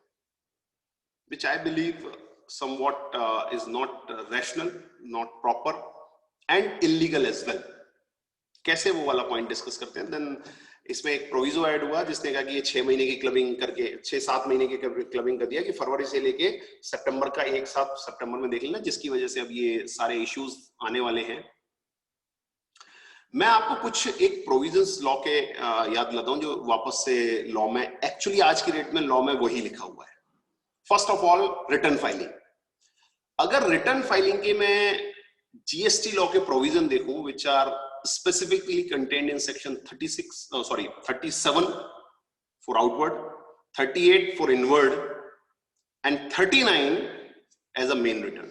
which I believe somewhat is not rational, not proper and illegal as well. कैसे वो वाला पॉइंट डिस्कस करते हैं. देन इसमें एक प्रोविजो ऐड हुआ जिसने कहा कि ये 6 महीने की क्लबिंग करके 6-7 महीने की क्लबिंग कर दिया कि फरवरी से लेके सितंबर का एक साथ सितंबर में देख लेना, जिसकी वजह से अब ये सारे इश्यूज आने वाले हैं. मैं आपको कुछ एक प्रोविजंस लॉ के याद दिलाता हूं जो वापस से लॉ में एक्चुअली आज की डेट में लॉ में वही लिखा हुआ है. First of all return filing. अगर रिटर्न फाइलिंग के मैं जीएसटी लॉ के प्रोविजन देखूं which are specifically contained in section 37 for outward, 38 for inward and 39 as a main return.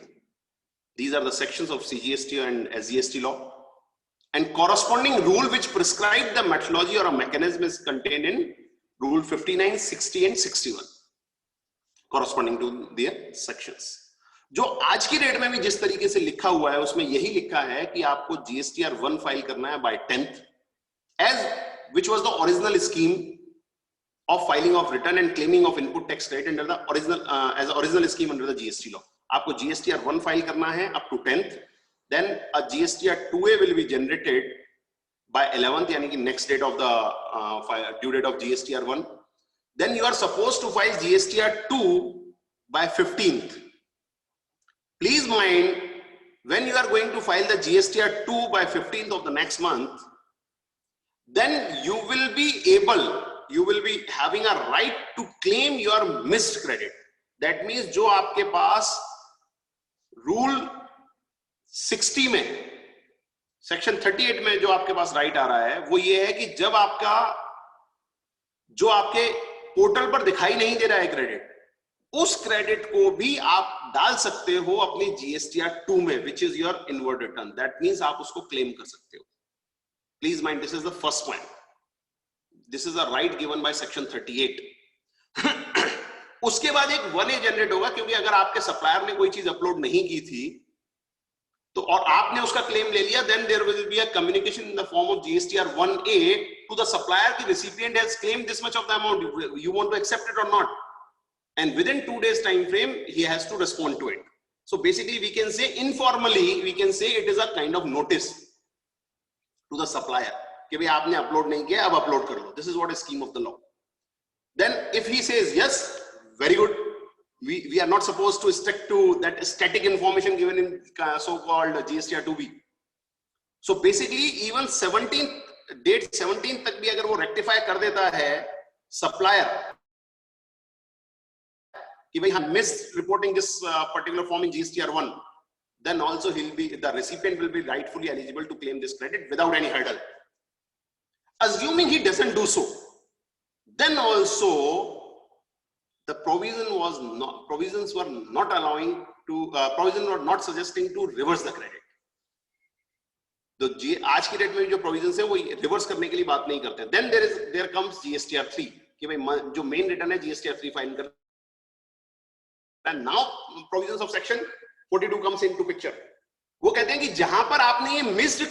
These are the sections of CGST and SGST law. And corresponding rule which prescribe the methodology or a mechanism is contained in Rule 59, 60 and 61 corresponding to their sections. जो आज की date में भी जिस तरीके से लिखा हुआ है उसमें यही लिखा है कि आपको GSTR 1 फाइल करना है by 10th, as which was the original scheme of filing of return and claiming of input tax credit under the original as original scheme under the GST law. आपको GSTR 1 फाइल करना है up to 10th. Then a GSTR 2A will be generated by 11th, यानी कि next date of the due date of GSTR 1. Then you are supposed to file GSTR 2 by 15th. Please mind, when you are going to file the GSTR 2 by 15th of the next month, then you will be having a right to claim your missed credit. That means जो आपके पास rule 60 में section 38 में जो आपके पास right आ रहा है वो ये है कि जब आपका जो आपके पोर्टल पर दिखाई नहीं दे रहा है क्रेडिट, उस क्रेडिट को भी आप डाल सकते हो अपनी GSTR 2 में, which is your inward return. That means आप उसको क्लेम कर सकते हो. Please mind, this is the first point. This is a right given by section 38. उसके बाद एक 1A जनरेट होगा, क्योंकि अगर आपके सप्लायर ने कोई चीज अपलोड नहीं की थी तो और आपने उसका क्लेम ले लिया, then there will be a communication in the form of GSTR 1A to the supplier कि recipient has claimed this much of the amount, you want to accept it or not, and within 2 days time frame he has to respond to it. So basically we can say informally we can say it is a kind of notice to the supplier कि भाई आपने upload नहीं किया, अब upload कर लो. This is what is scheme of the law. Then if he says yes, very good. We are not supposed to stick to that static information given in so-called GSTR 2B. So basically even 17th तक भी अगर वो rectify कर देता है supplier कि भाई हम missed reporting this particular form in GSTR 1, then also the recipient will be rightfully eligible to claim this credit without any hurdle. Assuming he doesn't do so, then also the provisions were not allowing to provisions were not suggesting to reverse the credit. तो आज की date में जो provisions है वो reverse करने के लिए बात नहीं करते. Then there comes GSTR 3 कि भाई जो मेन रिटर्न है GSTR 3 फाइल कर. And now provisions of section 42 comes into picture. वो कहते हैं कि जहां पर आपने ये मिस्ड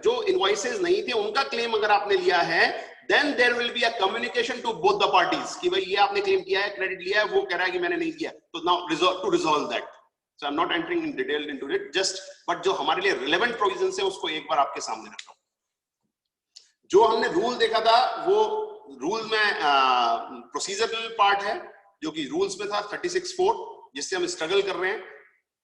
जो इनवॉइसेस नहीं थे उनका क्लेम अगर आपने लिया है, then there will be a communication to both the parties कि भाई ये आपने claim किया है, credit लिया है, वो कह रहा है कि मैंने नहीं किया. So now resolve that. So I'm not entering in detail into it, just but जो हमारे लिए relevant provisions है उसको एक बार आपके सामने रख रहा हूं. जो हमने रूल देखा था वो रूल में प्रोसीजरल पार्ट है जो कि रूल्स में था 36(4) जिससे हम स्ट्रगल कर रहे हैं,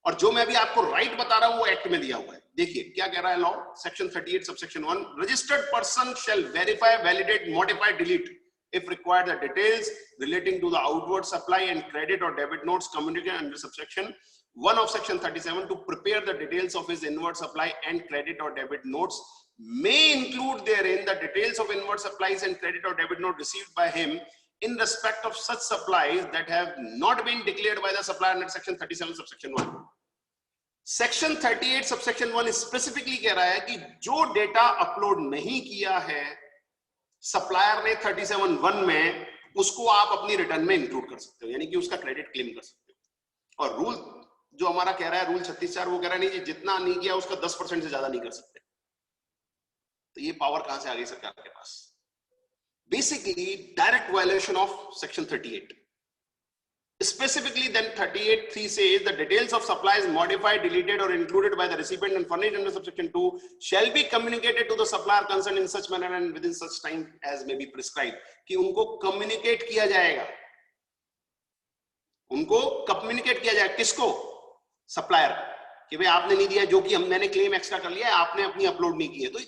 और जो मैं अभी आपको राइट बता रहा हूं वो एक्ट में दिया हुआ है. देखिए क्या कह रहा है law, section 38 subsection 1, registered person shell verify, validate, modify, delete if required the details relating to the outward supply and credit or debit notes communicated under subsection 1 of section 37 to prepare the details of his inward supply and credit or debit notes, may include therein the details of inward supplies and credit or debit note received by him in respect of such supplies that have not been declared by the supplier under section 37 subsection 1. Section 38 subsection 1 specifically कह रहा है कि जो data upload नहीं किया है supplier ने 37(1) में, उसको आप अपनी रिटर्न में इंक्लूड कर सकते हो, यानी कि उसका क्रेडिट क्लेम कर सकते हो. और रूल जो हमारा कह रहा है रूल 36(4) वो कह रहा है नहीं, जितना नहीं किया उसका 10% से ज्यादा नहीं कर सकते. तो ये पावर कहां से आ गई सरकार के पास? Basically direct violation of section 38. Specifically then 38(3) says the details of supplies modified, deleted or included by the recipient and furnished under subsection 2 shall be communicated to the supplier concerned in such manner and within such time as may be prescribed. कि उनको communicate किया जाएगा, उनको communicate किया जाएगा किसको? Supplier, कि भाई आपने नहीं दिया, जो कि मैंने claim extra कर लिया है, आपने अपनी upload नहीं की है. तो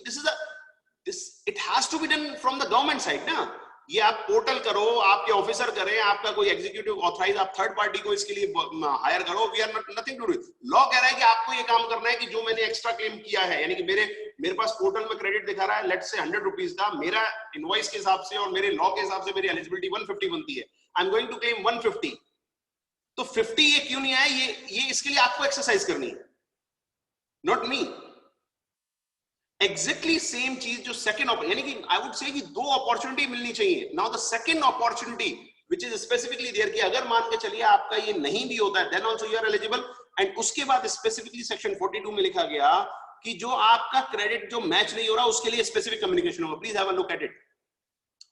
it has to be done from the government side ना. ये आप पोर्टल करो, आपके ऑफिसर करें, आपका कोई एग्जीक्यूटिव ऑथराइज, आप थर्ड पार्टी को इसके लिए हायर करो. We are nothing to do. Law कह रहा है कि आपको ये काम करना है कि जो मैंने एक्स्ट्रा क्लेम किया है, यानी कि मेरे पास पोर्टल में क्रेडिट दिखा रहा है, लेट्स से 100 रुपीज था, मेरा इनवॉइस के हिसाब से और मेरे लॉ के हिसाब से मेरी एलिजिबिलिटी 150 बनती है. I am going to claim 150. तो 50 ये क्यों नहीं आया, ये इसके लिए आपको एक्सरसाइज करनी है, नॉट मी. एग्जैक्टली सेम चीज जो सेकंड, यानी कि आई वुड से कि दो अपॉर्चुनिटी मिलनी चाहिए. Now the second opportunity which is specifically there कि अगर मान के चलिए आपका ये नहीं भी होता है then also you are eligible. And उसके बाद स्पेसिफिकली सेक्शन 42 में लिखा गया कि जो आपका क्रेडिट जो मैच नहीं हो रहा उसके लिए स्पेसिफिक कम्युनिकेशन होगा. Please have a look at it.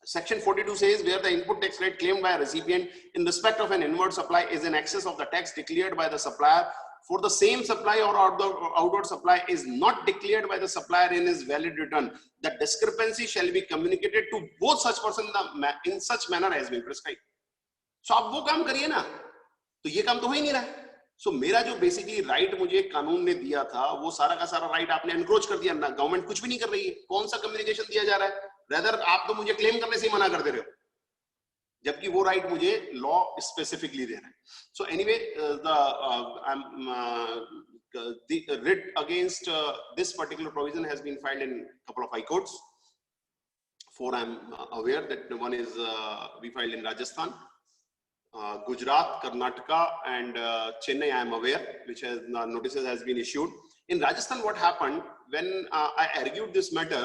Section 42 says where the input tax rate claimed by a recipient in respect of an inward supply is in excess of the tax declared by the supplier for the same supply or outward supply is not declared by the supplier in his valid return, the discrepancy shall be communicated to both such person in such manner as been prescribed. So आप वो काम करिए ना, तो ये काम तो हो ही नहीं रहा है. So मेरा जो बेसिकली राइट मुझे कानून ने दिया था वो सारा का सारा राइट आपने एनक्रोच कर दिया ना. गवर्नमेंट कुछ भी नहीं कर रही है, कौन सा कम्युनिकेशन दिया जा रहा है? रेदर आप तो मुझे क्लेम करने से ही मना कर दे रहे हो, जबकि वो राइट मुझे लॉ स्पेसिफिकली दे रहा है. So anyway the writ against this particular provision has been filed in a couple of high courts. 4 I am aware that one is we filed in Rajasthan, Gujarat, Karnataka and Chennai I am aware, which has notices has been issued. In Rajasthan what happened when I argued this matter,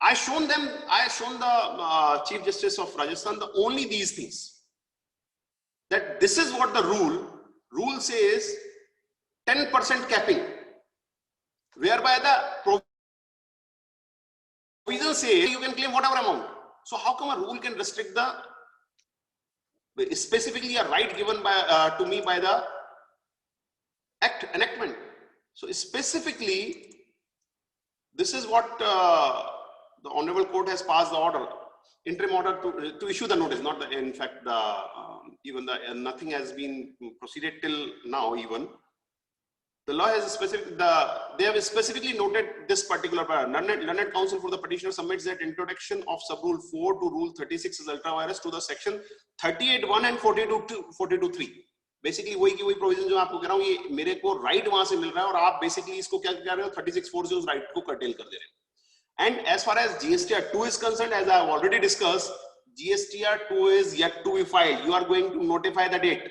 I shown the Chief Justice of Rajasthan only these things, that this is what the rule says 10% capping, whereby the provision says you can claim whatever amount. So how come a rule can restrict the specifically a right given by to me by the enactment? So specifically this is what the Honorable Court has passed the order, interim order to issue the notice. Not the, in fact, the even the nothing has been proceeded till now. Even the law has they have specifically noted this particular paragraph. Learned counsel for the petitioner submits that introduction of sub rule 4 to rule 36 is ultra virus to the section 38(1) and 42(3). Basically वही की वही provision जो आपको कह रहा हूँ, ये मेरे को राइट वहां से मिल रहा है और आप बेसिकली इसको क्या कह रहे हो, 36(4) से उस राइट को कर्टेल कर दे रहे हो. And as far as GSTR 2 is concerned, as I have already discussed, GSTR 2 is yet to be filed. You are going to notify the date.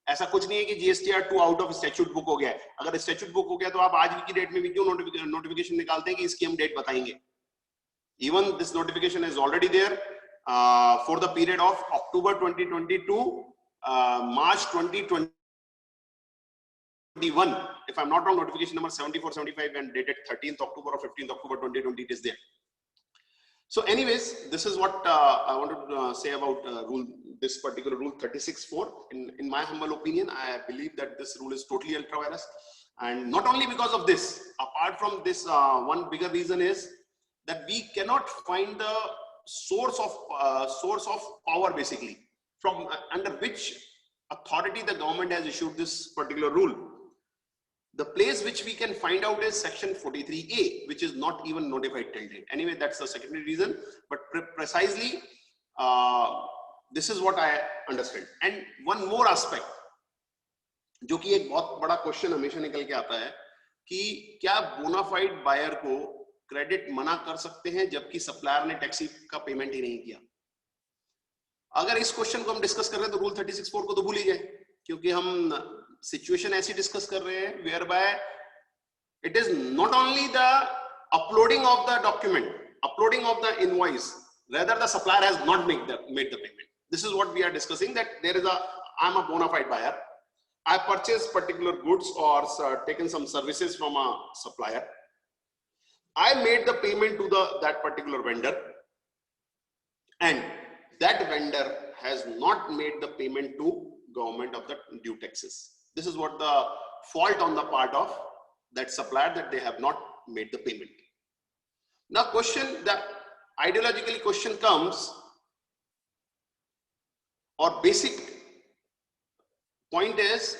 ऐसा कुछ नहीं है कि GSTR 2 out of statute book हो गया है. अगर स्टैट्यूट बुक हो गया तो आप आज की डेट में भी क्यों नोटिफिकेशन निकालते हैं कि इसकी हम डेट बताएंगे? Even this notification is already there for the period of October 2022, March 2021. If I'm not wrong, notification number 7475 and dated 13th October or 15th October 2020 it is there. So anyways, this is what I wanted to say about this particular rule 36.4. In my humble opinion, I believe that this rule is totally ultra virus, and not only because of this. Apart from this, one bigger reason is that we cannot find the source of power, basically from under which authority the government has issued this particular rule. The place which we can find out is section 43A, which is not even notified till date. Anyway, that's the secondary reason, but precisely this is what I understand. And one more aspect, जो कि एक बहुत बड़ा question हमेशा निकल के आता है, कि क्या बोनाफाइड बायर को क्रेडिट मना कर सकते हैं जबकि सप्लायर ने टैक्सी का पेमेंट ही नहीं किया? अगर इस क्वेश्चन को हम डिस्कस कर रहे हैं तो रूल 36.4 को तो भूल ही जाए, क्योंकि हम सिचुएशन ऐसी डिस्कस कर रहे हैं whereby it is not only the uploading of the document, uploading of the invoice, rather the supplier has not made the payment. This is what we are discussing, that there is I'm a bona fide buyer, I purchased particular goods or taken some services from a supplier, I made the payment to that particular vendor, and that vendor has not made the payment to government of the due taxes. This is what the fault on the part of that supplier, that they have not made the payment. Now question, the ideologically question comes, or basic point is,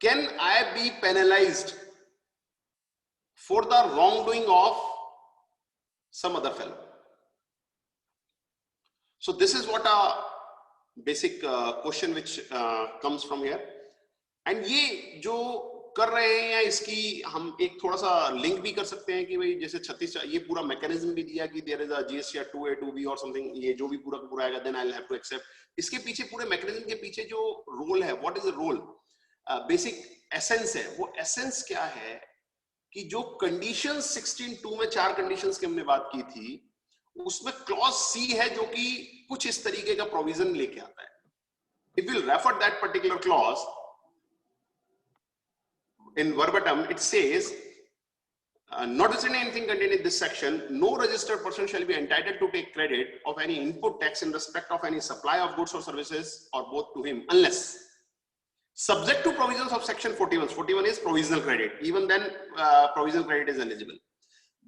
can I be penalized for the wrongdoing of some other fellow? So this is what a basic question which comes from here. And ये जो कर रहे हैं, इसकी हम एक थोड़ा सा लिंक भी कर सकते हैं कि भाई जैसे 36 ये पूरा मैकेनिज्म भी दिया कि there is a GST 2A 2B और समथिंग, ये जो भी पूरा पूरा आएगा then I will have to accept. इसके पीछे पूरे मैकेनिज्म के पीछे जो रोल है, what is the role, basic essence है, वो एसेंस क्या है कि जो कंडीशंस 16.2 में 4 कंडीशंस की हमने बात की थी, उसमें क्लॉज सी है जो कि कुछ इस तरीके का प्रोविजन लेके आता है. If will refer that particular clause in verbatim, it says, notwithstanding anything contained in this section, no registered person shall be entitled to take credit of any input tax in respect of any supply of goods or services or both to him, unless subject to provisions of section 41. 41 is provisional credit. Even then, provisional credit is eligible.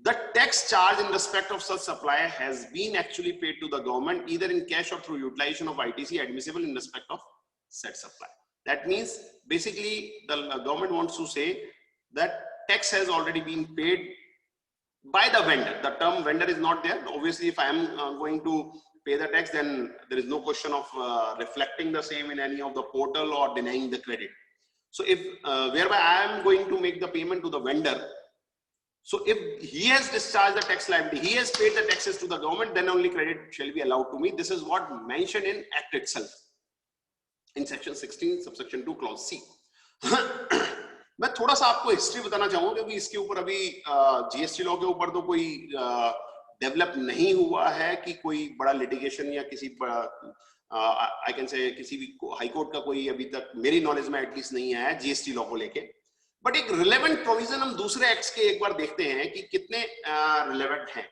The tax charge in respect of such supply has been actually paid to the government, either in cash or through utilization of ITC admissible in respect of said supply. That means basically the government wants to say that tax has already been paid by the vendor. The term vendor is not there. Obviously, if I am going to pay the tax, then there is no question of reflecting the same in any of the portal or denying the credit. So if whereby I am going to make the payment to the vendor, so if he has discharged the tax liability, he has paid the taxes to the government, then only credit shall be allowed to me. This is what mentioned in Act itself. In section 16 subsection 2 clause C. मैं थोड़ा सा आपको history बताना चाहूंगा, क्योंकि इसके ऊपर अभी जीएसटी लॉ के ऊपर तो कोई डेवलप नहीं हुआ है कि कोई बड़ा लिटिगेशन या किसी आई कैन से किसी भी हाई कोर्ट का कोई अभी तक मेरी नॉलेज में एटलीस्ट नहीं आया जीएसटी लॉ को लेके. बट एक रिलेवेंट प्रोविजन हम दूसरे एक्ट्स के एक बार देखते हैं कि कितने रिलेवेंट हैं.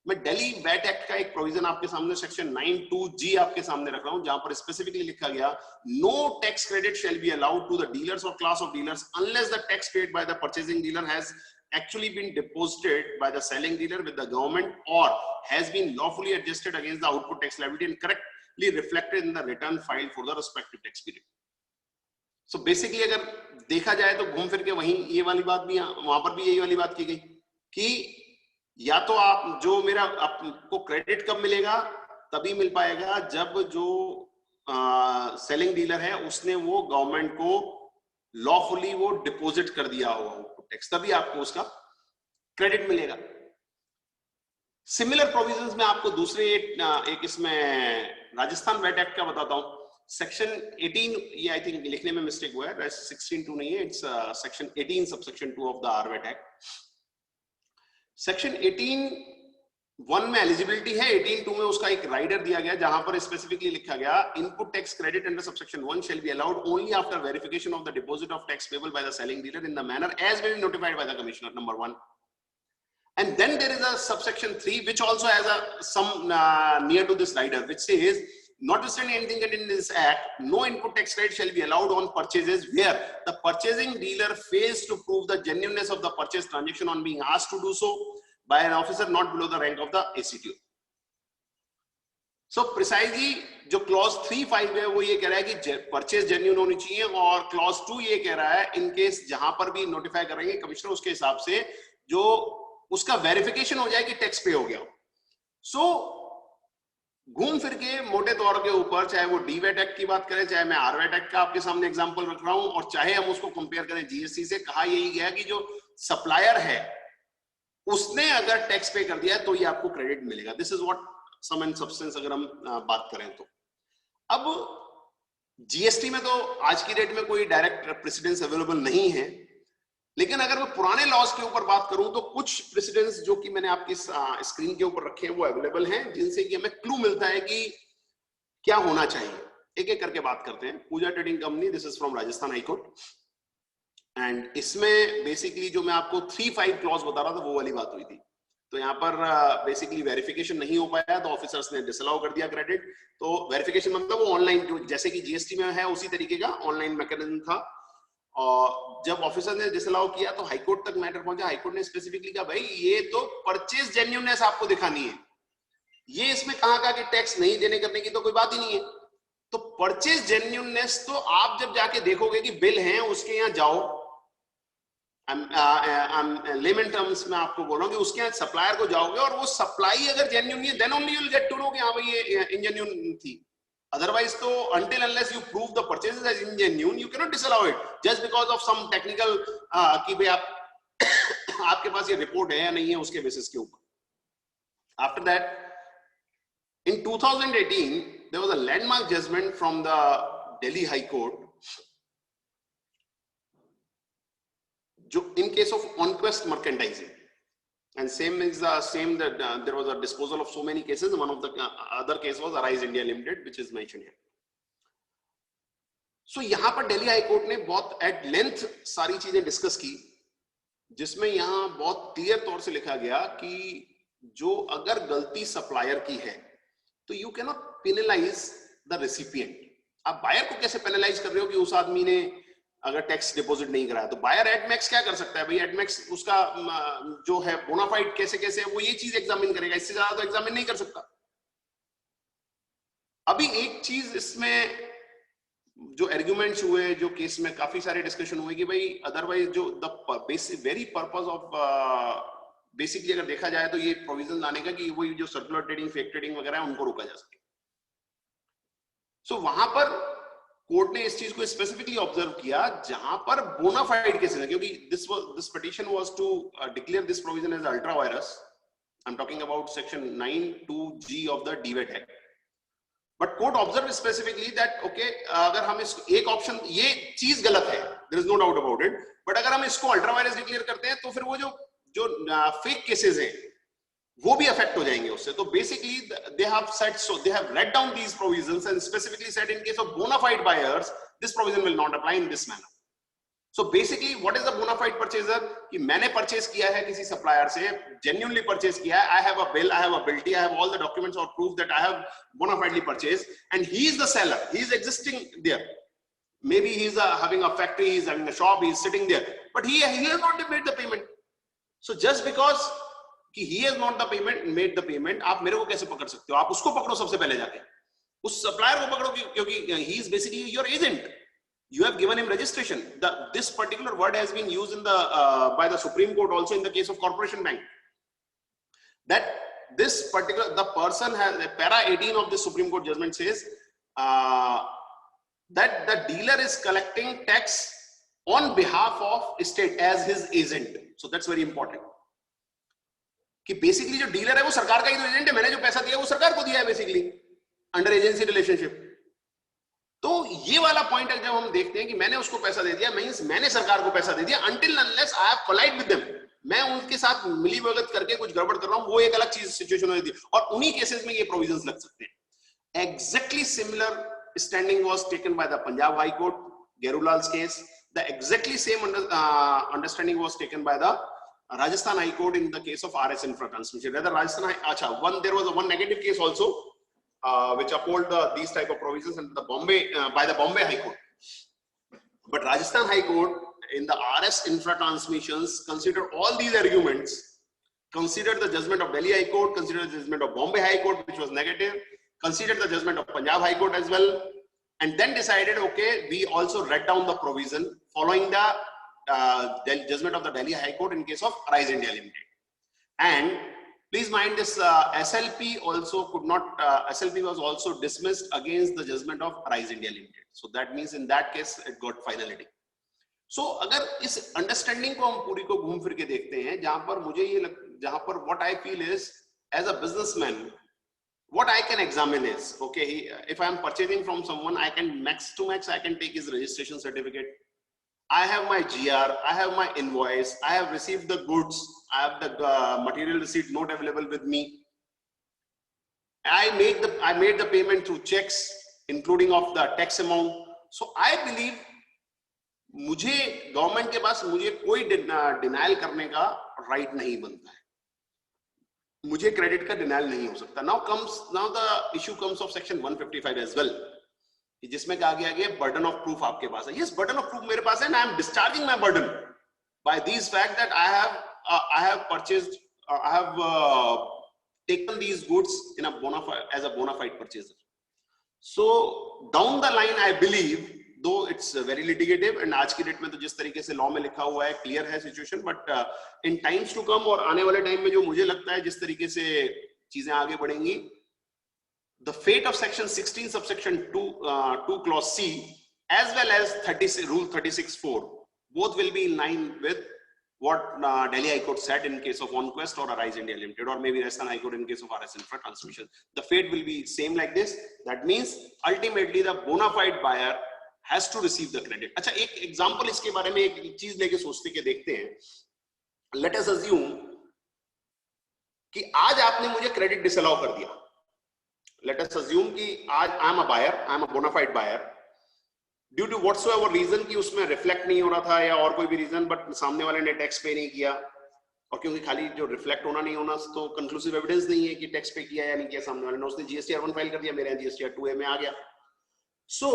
मैं दिल्ली वैट एक्ट का एक प्रोविजन आपके सामने सेक्शन 9(2)G आपके सामने रख रहा हूं, जहां पर स्पेसिफिकली लिखा गया, no tax credit shall be allowed to the dealers or class of dealers unless the tax paid by the purchasing dealer has actually been deposited by the selling dealer with the government or has been lawfully adjusted against the output tax liability and correctly reflected in the return filed for the respective tax period. So basically अगर देखा जाए तो घूम फिर के वहीं ये वाली बात भी, वहां पर भी यही वाली बात की गई कि या तो आप जो मेरा आपको क्रेडिट कब मिलेगा, तभी मिल पाएगा जब जो सेलिंग डीलर है उसने वो गवर्नमेंट को लॉफुली वो डिपॉजिट कर दिया होगा टैक्स, तभी आपको उसका क्रेडिट मिलेगा. सिमिलर प्रोविजंस में आपको दूसरे एक इसमें राजस्थान वैट एक्ट का बताता हूं. सेक्शन 18, ये आई थिंक लिखने में मिस्टेक हुआ है, 16(2) नहीं है, it's section 18 subsection 2 of the RVAT act. Section 18(1) में एलिजिबिलिटी है, 18(2) में उसका एक राइडर दिया गया जहां पर स्पेसिफिकली लिखा गया, input tax credit under subsection 1 shall be allowed only after verification of the deposit of tax payable by the selling dealer in the manner as may be notified by the commissioner. Number 1. And then there is a subsection 3 which also has a some near to this rider, which says notwithstanding anything contained in this act, no input tax credit shall be allowed on purchases where the purchasing dealer fails to prove the genuineness of the purchase transaction on being asked to do so by an officer not below the rank of the ACTO. So precisely जो clause 3(5) है वो ये कह रहा है कि purchase genuine होनी चाहिए, और क्लॉज 2 ये कह रहा है इन केस जहां पर भी नोटिफाई करेंगे कमिश्नर उसके हिसाब से जो उसका वेरिफिकेशन हो जाए कि टैक्स पे हो गया। सो घूम फिर के मोटे तौर के ऊपर, चाहे वो डीवेट एक्ट की बात करें, चाहे मैं आरवेट एक्ट का आपके सामने एग्जांपल रख रहा हूं, और चाहे हम उसको कंपेयर करें जीएसटी से, कहा यही गया कि जो सप्लायर है उसने अगर टैक्स पे कर दिया तो ये आपको क्रेडिट मिलेगा। This is what sum and substance अगर हम बात करें तो। अब जीएसटी में तो आज की डेट में कोई डायरेक्ट प्रेसिडेंस अवेलेबल नहीं है, लेकिन अगर मैं पुराने लॉज के ऊपर बात करूं तो कुछ प्रेसिडेंस जो कि मैंने आपकी स्क्रीन के ऊपर रखे हैं वो अवेलेबल हैं, जिनसे कि हमें क्लू मिलता है कि क्या होना चाहिए। एक एक करके बात करते हैं। Pooja trading company, this is from Rajasthan high court, and इसमें बेसिकली जो मैं आपको 3(5) क्लॉज बता रहा था वो वाली बात हुई थी। तो यहाँ पर बेसिकली वेरिफिकेशन नहीं हो पाया तो ऑफिसर्स ने डिसअलाउ कर दिया क्रेडिट। तो वेरिफिकेशन मतलब वो ऑनलाइन, जैसे कि जीएसटी में है उसी तरीके का ऑनलाइन मैकेनिज्म था, और जब ऑफिसर ने डिसअलाउ किया तो हाईकोर्ट तक मैटर पहुंचा। हाईकोर्ट ने स्पेसिफिकली कहा भाई ये तो परचेज जेन्युइननेस आपको दिखानी है, ये इसमें कहा कि टैक्स नहीं देने करने की तो कोई बात ही नहीं है। तो परचेज जेन्युइननेस तो आप जब जाके देखोगे कि बिल है उसके यहाँ जाओ, लेमन टर्म्स में आपको बोल रहा हूं कि उसके यहाँ सप्लायर को जाओगे और वो सप्लाई अगर जेन्युइन है then only you will get to know कि हाँ भाई ये इनजेन्युइन थी। Otherwise, तो until unless you prove the purchases as ingenuine, you cannot disallow it just because of some technical कि भाई आपके पास ये रिपोर्ट है या नहीं है उसके बेसिस के ऊपर। After that, in 2018, there was a landmark judgment from the Delhi High Court, जो in case of conquest merchandising, and same is the same that there was a disposal of so many cases. One of the other case was Arise India Limited, which is mentioned here. So यहाँ पर Delhi high court ने बहुत at length सारी चीजें discuss की, जिसमें यहाँ बहुत क्लियर तौर से लिखा गया कि जो अगर गलती सप्लायर की है तो you can not penalise the recipient. आप बायर को कैसे पेनलाइज कर रहे हो कि उस आदमी ने अगर टैक्स डिपॉजिट नहीं कराया, तो बायर एडमैक्स क्या कर सकता है भाई, एडमैक्स उसका जो है बोनाफाइड कैसे कैसे वो ये चीज एग्जामिन करेगा, इससे ज्यादा तो एग्जामिन नहीं कर सकता। अभी एक चीज इसमें जो आर्गुमेंट्स हुए, जो केस में काफी सारे डिस्कशन हुए कि भाई अदरवाइज जो the very purpose of basically अगर देखा जाए तो ये प्रोविजन लाने का कि वही जो सर्कुलर ट्रेडिंग, फेक ट्रेडिंग वगैरह है उनको रोका जा सके। सो वहां पर कोर्ट ने इस चीज को स्पेसिफिकली ऑब्जर्व किया जहां पर बोनाफाइड केसेस है, क्योंकि this petition was to declare this provision as ultra vires. I am talking about section 9(2)(g of the DVAT act. But court observe specifically that okay, अगर हम इसको एक ऑप्शन, ये चीज गलत है, there is no doubt about it, but अगर हम इसको अल्ट्रा वायरस डिक्लेयर करते हैं तो फिर वो जो फेक केसेस हैं वो भी अफेक्ट हो जाएंगे उससे। तो basically they have said, so they have read down these provisions and specifically said in case of bona fide buyers this provision will not apply in this manner. So basically what is the bona fide purchaser, कि मैंने purchase किया है किसी supplier से, genuinely purchase किया है, I have a bill, I have ability, I have all the documents और proof that I have bonafidely purchase, and he is the seller, he is existing there, maybe he is having a factory, he is having a shop, he is sitting there, but he has not made the payment. So just because कि he has not made the payment, आप मेरे को कैसे पकड़ सकते हो? आप उसको पकड़ो सबसे पहले जाके, उस सप्लायर को पकड़ो, क्योंकि he is basically your agent. You have given him registration. This particular word has been used in the by the Supreme Court also in the case of Corporation Bank. That this particular, the person has, para 18 of the Supreme Court judgment says that the dealer is collecting tax on behalf of state as his agent. So that's very important. कि basically जो dealer है वो सरकार का ही तो agent है, मैंने जो पैसा दिया वो सरकार को दिया है बेसिकली अंडर एजेंसी रिलेशनशिप। तो ये वाला पॉइंट जब हम देखते हैं कि मैंने उसको पैसा दे दिया, मींस मैंने सरकार को पैसा दे दिया, until unless I have collide with them, मैं उनके साथ मिलीभगत करके कुछ गड़बड़ कर रहा हूं, वो एक अलग चीज सिचुएशन हो जाती है, और उन्हीं केसेस में ये प्रोविजंस लग सकते हैं। Exactly similar standing was taken by the Punjab High Court, Gerulal's case. The exactly same understanding was taken by the Rajasthan High Court in the case of RS Infra Transmission. Rather, there was one negative case also, which uphold these type of provisions in the by the Bombay High Court. But Rajasthan High Court in the RS Infra Transmissions consider all these arguments, consider the judgment of Delhi High Court, consider the judgment of Bombay High Court, which was negative, consider the judgment of Punjab High Court as well, and then decided, okay, we also read down the provision following the judgment of the Delhi High Court in case of Arise India Limited. And please mind this, SLP also could not, SLP was also dismissed against the judgment of Arise India Limited. So that means in that case it got finality. So अगर इस understanding को हम पूरी को घूम फिर के देखते हैं, जहां पर मुझे ये जहां पर what I feel is, as a businessman, what I can examine is, okay, if I am purchasing from someone, I can max to max I can take his registration certificate. I have my GR, I have my invoice, I have received the goods, I have the material receipt note available with me. I made the payment through checks, including of the tax amount. So I believe मुझे government के पास मुझे कोई denial करने का right नहीं बनता है, मुझे क्रेडिट का डिनायल नहीं हो सकता. Now the issue comes of section 155 as well, जिसमें कहा गया कि बर्डन ऑफ प्रूफ आपके पास है. यस, बर्डन ऑफ प्रूफ मेरे पास है, and I am discharging my burden by this fact that I have purchased, I have taken these goods in a bona fide purchaser. So down the line I believe, though it's very litigative, and आज की date में तो जिस तरीके से law में लिखा हुआ है क्लियर है situation, but in times to come और आने वाले टाइम में जो मुझे लगता है जिस तरीके से चीजें आगे बढ़ेंगी, the fate of section 16 subsection 2 clause C as well as rule 36(4) both will be in line with what Delhi High Court said in case of OneQuest or Arise India Limited, or maybe Rajasthan High Court in case of RS Infra Transmission. The fate will be same like this. That means ultimately the bona fide buyer has to receive the credit. अच्छा, एक example इसके बारे में एक चीज लेके सोचते के देखते हैं. Let us assume कि आज आपने मुझे क्रेडिट डिसअलाउ कर दिया. Let us assume कि आज I am a buyer, I am a bona fide buyer. Due to whatsoever reason कि उसमें रिफ्लेक्ट नहीं हो रहा था या और कोई भी रीजन, बट सामने वाले ने टैक्स पे नहीं किया, और क्योंकि खाली जो रिफ्लेक्ट होना नहीं होना तो कंक्लूसिव एविडेंस नहीं है कि टैक्स पे किया या नहीं किया सामने वाले ने, उसने जीएसटीआर 1 फाइल कर दिया, मेरे यहाँ जीएसटीआर 2A में आ गया. सो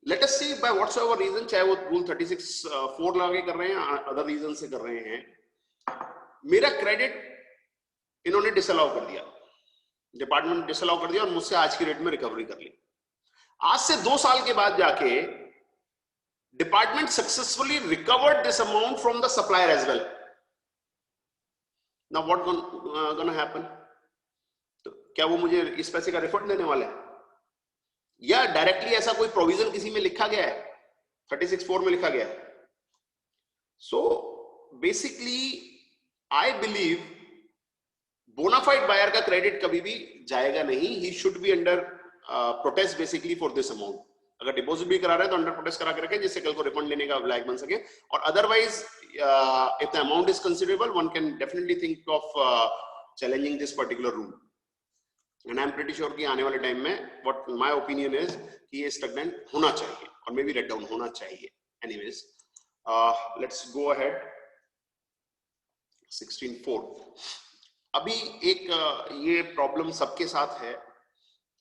लेट अस सी बाय व्हाटसोएवर रीजन, चाहे वो रूल 36(4) लगा कर रहे हैं, अदर रीजन से कर रहे हैं, मेरा क्रेडिट इन्होंने डिसअलाउ कर दिया, डिपार्टमेंट डिसअलाउ कर दिया और मुझसे आज की रेट में रिकवरी कर ली. आज से 2 साल के बाद जाके department successfully recovered this amount from the supplier as well. Now what gonna happen? तो क्या वो मुझे इस पैसे का रिफंड देने वाले हैं, या डायरेक्टली ऐसा कोई प्रोविजन किसी में लिखा गया है, 36(4) में लिखा गया है? So basically I believe bona fide buyer का क्रेडिट कभी भी जाएगा नहीं. He should be under protest basically for this amount. अगर डिपॉजिट भी करा रहे हैं तो अंडर प्रोटेस्ट करा के रखें, जिससे कल को रिफंड लेने का लायक बन सके. और otherwise if the amount is considerable, one can definitely think of challenging this particular rule. And I am pretty sure कि आने वाले टाइम में व्हाट माय ओपिनियन इज कि ये स्टैग्नेंट होना चाहिए और मे बी रेड डाउन होना चाहिए. Anyways, let's go ahead. 16(4) अभी एक ये प्रॉब्लम सबके साथ है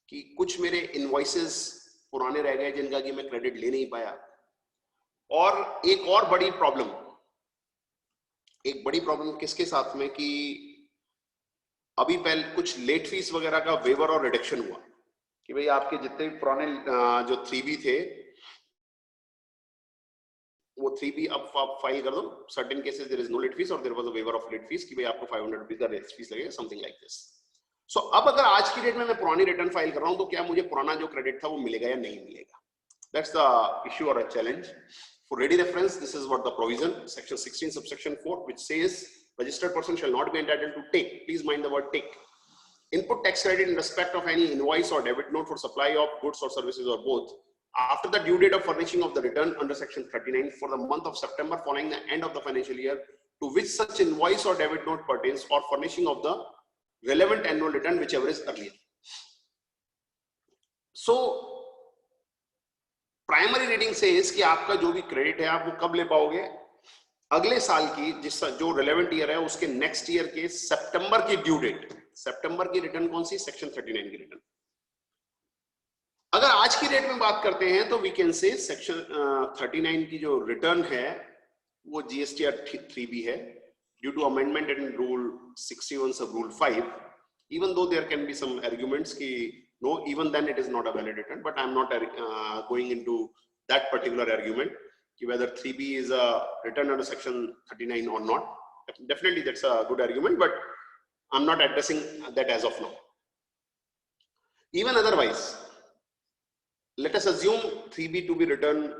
कि कुछ मेरे इनवॉइसेस पुराने रह गए जिनका कि मैं क्रेडिट ले नहीं पाया. और एक और बड़ी प्रॉब्लम किसके साथ में कि अभी पहले कुछ लेट फीस वगैरह का वेवर और रिडक्शन हुआ कि भाई आपके जितने भी पुराने जो 3B थे वो 3B अब फाइल कर दो. Certain cases there is no late fee or there was a waiver of late fee कि भाई आपको 500 रुपीस का लेट फीस लगेगा, समथिंग लाइक दिस. सो अब अगर आज की डेट में मैं पुरानी रिटर्न फाइल कर रहा हूं तो क्या मुझे पुराना जो क्रेडिट था वो मिलेगा या नहीं मिलेगा? दैट्स द इशू और a challenge. For ready reference, this is what the provision section 16 subsection 4 which says registered person shall not be entitled to take, please mind the word take, input tax credit in respect of any invoice or debit note for supply of goods or services or both after the due date of furnishing of the return under section 39 for the month of September following the end of the financial year to which such invoice or debit note pertains, or furnishing of the relevant annual return whichever is earlier. So primary reading से कि आपका जो भी credit है आप वो कब ले पाओगे, अगले साल की जिस जो रिलेवेंट ईयर है उसके नेक्स्ट ईयर के सितंबर की ड्यू डेट, सितंबर की रिटर्न कौन सी, सेक्शन 39 की रिटर्न। अगर आज की डेट में बात करते हैं तो वी कैन से सेक्शन 39 की जो रिटर्न है वो जीएसटीआर 3B है, due to amendment in rule 61 sub rule 5, even though there can be some arguments ki no, even then it is not a valid return, but I'm not going into that particular argument ki whether 3B is a return under section 39 or not. Definitely that's a good argument, but I'm not addressing that as of now. Even otherwise, let us assume 3B to be returned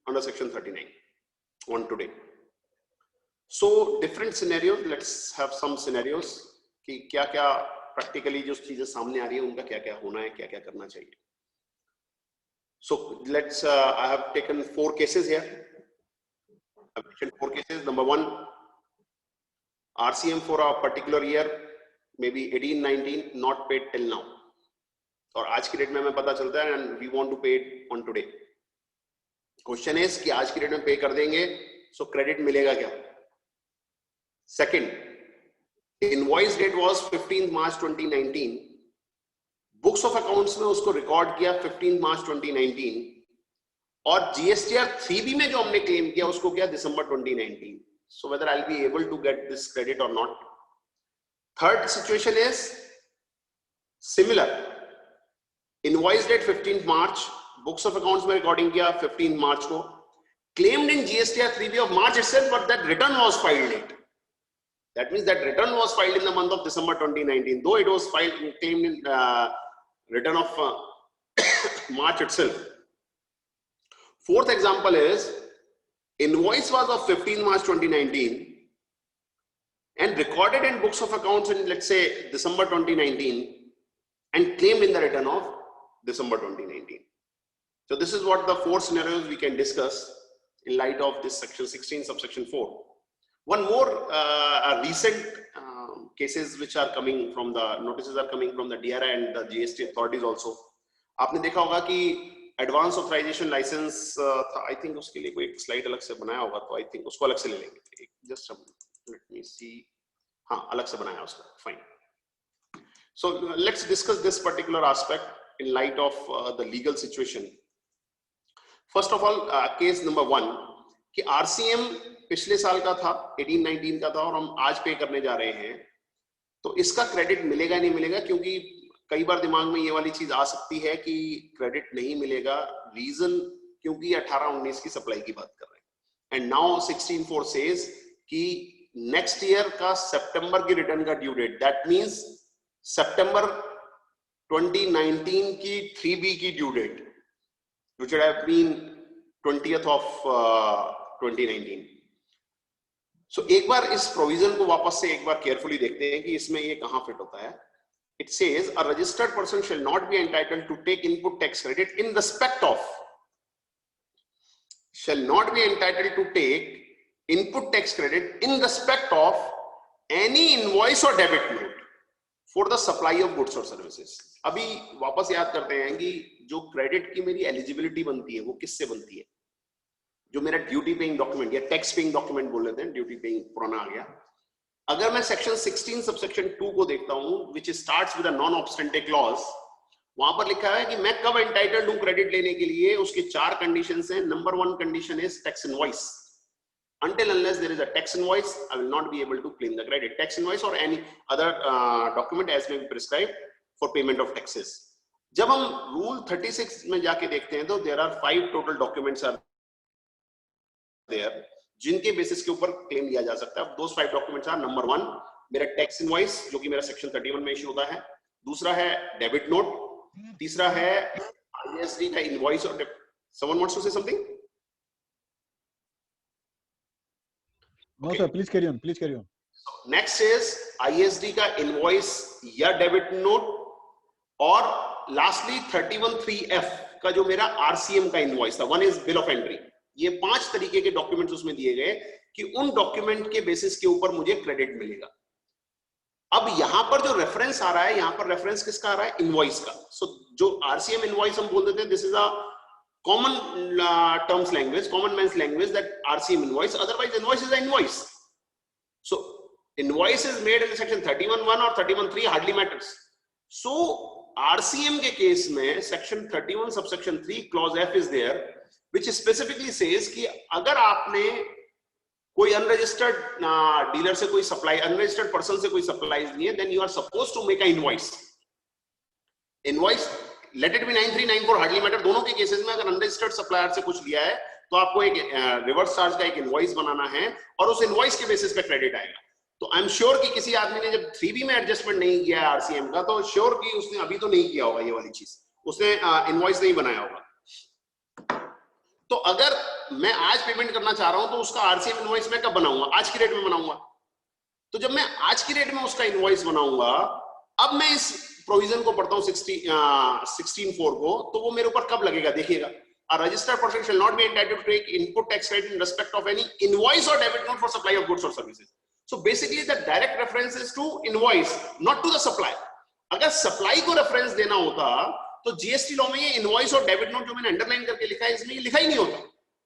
under section 39 on today. So different scenarios, let's have some scenarios कि क्या क्या practically जो चीजें सामने आ रही है उनका क्या क्या होना है, क्या क्या करना चाहिए. So let's I have taken 4 cases here. I've taken 4 cases. Number 1, RCM for a particular year, maybe 18-19 not paid till now, और आज की डेट में हमें पता चलता है and we want to pay it on today. Question is कि आज की डेट में पे कर देंगे so credit मिलेगा क्या. Second, invoice date was 15 March 2019, books of accounts में उसको रिकॉर्ड किया 15 मार्च 2019, और जीएसटीआर 3B में जो हमने क्लेम किया उसको किया December 2019. So whether I will be able to get this credit or not. Third situation is similar, invoice date 15 March, books of accounts में रिकॉर्डिंग किया 15 मार्च को, claimed in GSTR 3B of March itself, but that return was filed late. That means that return was filed in the month of December 2019, though it was filed claimed in return of March itself. Fourth example is invoice was of 15 March 2019 and recorded in books of accounts in, let's say, December 2019 and claimed in the return of December 2019. So this is what the 4 scenarios we can discuss in light of this section 16 subsection 4. One more recent cases which are coming from the notices are coming from the DRI and the GST authorities also. आपने देखा होगा कि advance authorisation licence था, I think उसके लिए कोई एक slide अलग से बनाया होगा, तो आई थिंक उसको अलग से ले लेंगे. जस्ट लेट मी सी, हाँ अलग से बनाया उसका, fine. So let's discuss this particular aspect in light of the legal situation. First of all case number 1 कि आरसीएम पिछले साल का था, 18-19 का था, और हम आज पे करने जा रहे हैं, तो इसका क्रेडिट मिलेगा नहीं मिलेगा, क्योंकि कई बार दिमाग में ये वाली चीज आ सकती है कि क्रेडिट नहीं मिलेगा. रीजन क्योंकि 18-19 की सप्लाई की बात कर रहे हैं, एंड नाउ 16(4) सेज कि नेक्स्ट ईयर का सितंबर की रिटर्न का ड्यू डेट, दैट मींस सितंबर 2019 की 3B की due date which would have been 20th of 2019. So एक बार इस प्रोविजन को वापस से एक बार केयरफुली देखते हैं कि इसमें ये कहां फिट होता है. It says a registered person shall not be entitled to take input tax credit in respect of, shall not be entitled to take input tax credit in respect of any invoice or debit note for the supply of goods or services. अभी वापस याद करते हैं कि जो credit की मेरी eligibility बनती है वो किससे बनती है, जो मेरा ड्यूटी पेइंग डॉक्यूमेंट या टैक्स पेइंग डॉक्यूमेंट बोल लेते हैं, ड्यूटी पेइंग पुराना आ गया. अगर मैं सेक्शन 16 सबसेक्शन 2 को देखता हूं, which starts with a non obstante clause, वहां पर लिखा है कि मैं कब एंटाइटल्ड हूं क्रेडिट लेने के लिए. उसके 4 कंडीशंस हैं. Number 1 condition is tax invoice. Until unless there is a tax invoice, I will not be able to claim the credit. Tax invoice or any other document as may be prescribed for payment of taxes. जब हम rule 36 में जाके देखते हैं तो there are 5 total documents are there जिनके basis के ऊपर क्लेम लिया जा सकता है. Those 5 documents are number 1 मेरा tax invoice जो कि मेरा section 31 में इशू होता है. दूसरा है डेबिट नोट. तीसरा है ISD का invoice और someone wants to say something? No sir, please carry on, please carry on. Next is ISD का invoice या डेबिट नोट, और lastly 31(3)(f) का जो मेरा RCM का इनवॉइस था. 1 is बिल ऑफ एंट्री. ये 5 तरीके के डॉक्यूमेंट्स उसमें दिए गए कि उन डॉक्यूमेंट के बेसिस के ऊपर मुझे क्रेडिट मिलेगा. अब यहां पर जो रेफरेंस आ रहा है, यहां पर रेफरेंस किसका आ रहा है? इनवॉइस का. सो जो RCM इनवॉइस हम बोल देते हैं, this is a common terms language, common man's language, that RCM invoice. Otherwise, invoice is an invoice. So invoice is made in section 31(1) or 31(3) hardly matters. So RCM के case में section 31 subsection 3 clause F is there, which specifically says कि अगर आपने कोई unregistered dealer से कोई supply, unregistered person से कोई सप्लाई नहीं है, then you are supposed to make a invoice. Invoice, let it be 9394 hardly matter, दोनों के केसेस में अगर अनरजिस्टर्ड सप्लायर से कुछ लिया है तो आपको एक रिवर्स चार्ज का एक इनवॉइस बनाना है और उस इनवॉइस के बेसिस पे क्रेडिट आएगा. तो आई एम श्योर कि किसी आदमी ने जब 3B में एडजस्टमेंट नहीं किया है आरसीएम का, तो श्योर कि उसने अभी तो नहीं किया होगा ये वाली चीज, उसने इनवॉइस नहीं बनाया होगा. तो अगर मैं आज पेमेंट करना चाह रहा हूं तो उसका आरसीएम इनवॉइस मैं कब बनाऊंगा? आज की रेट में बनाऊंगा. तो जब मैं आज की रेट में उसका इनवॉइस बनाऊंगा, अब मैं इस प्रोविजन को पढ़ता हूं 16(4) को, तो वो मेरे ऊपर कब लगेगा देखिएगा. A registered person shall not be entitled to take input tax credit in respect of any invoice or debit note for supply of goods or services. So basically the direct reference is to invoice, not to the supply. अगर supply को reference देना होता तो GST law में ये invoice और debit note जो मैंने underline करके लिखा है, इसमें ये लिखा ही नहीं होता.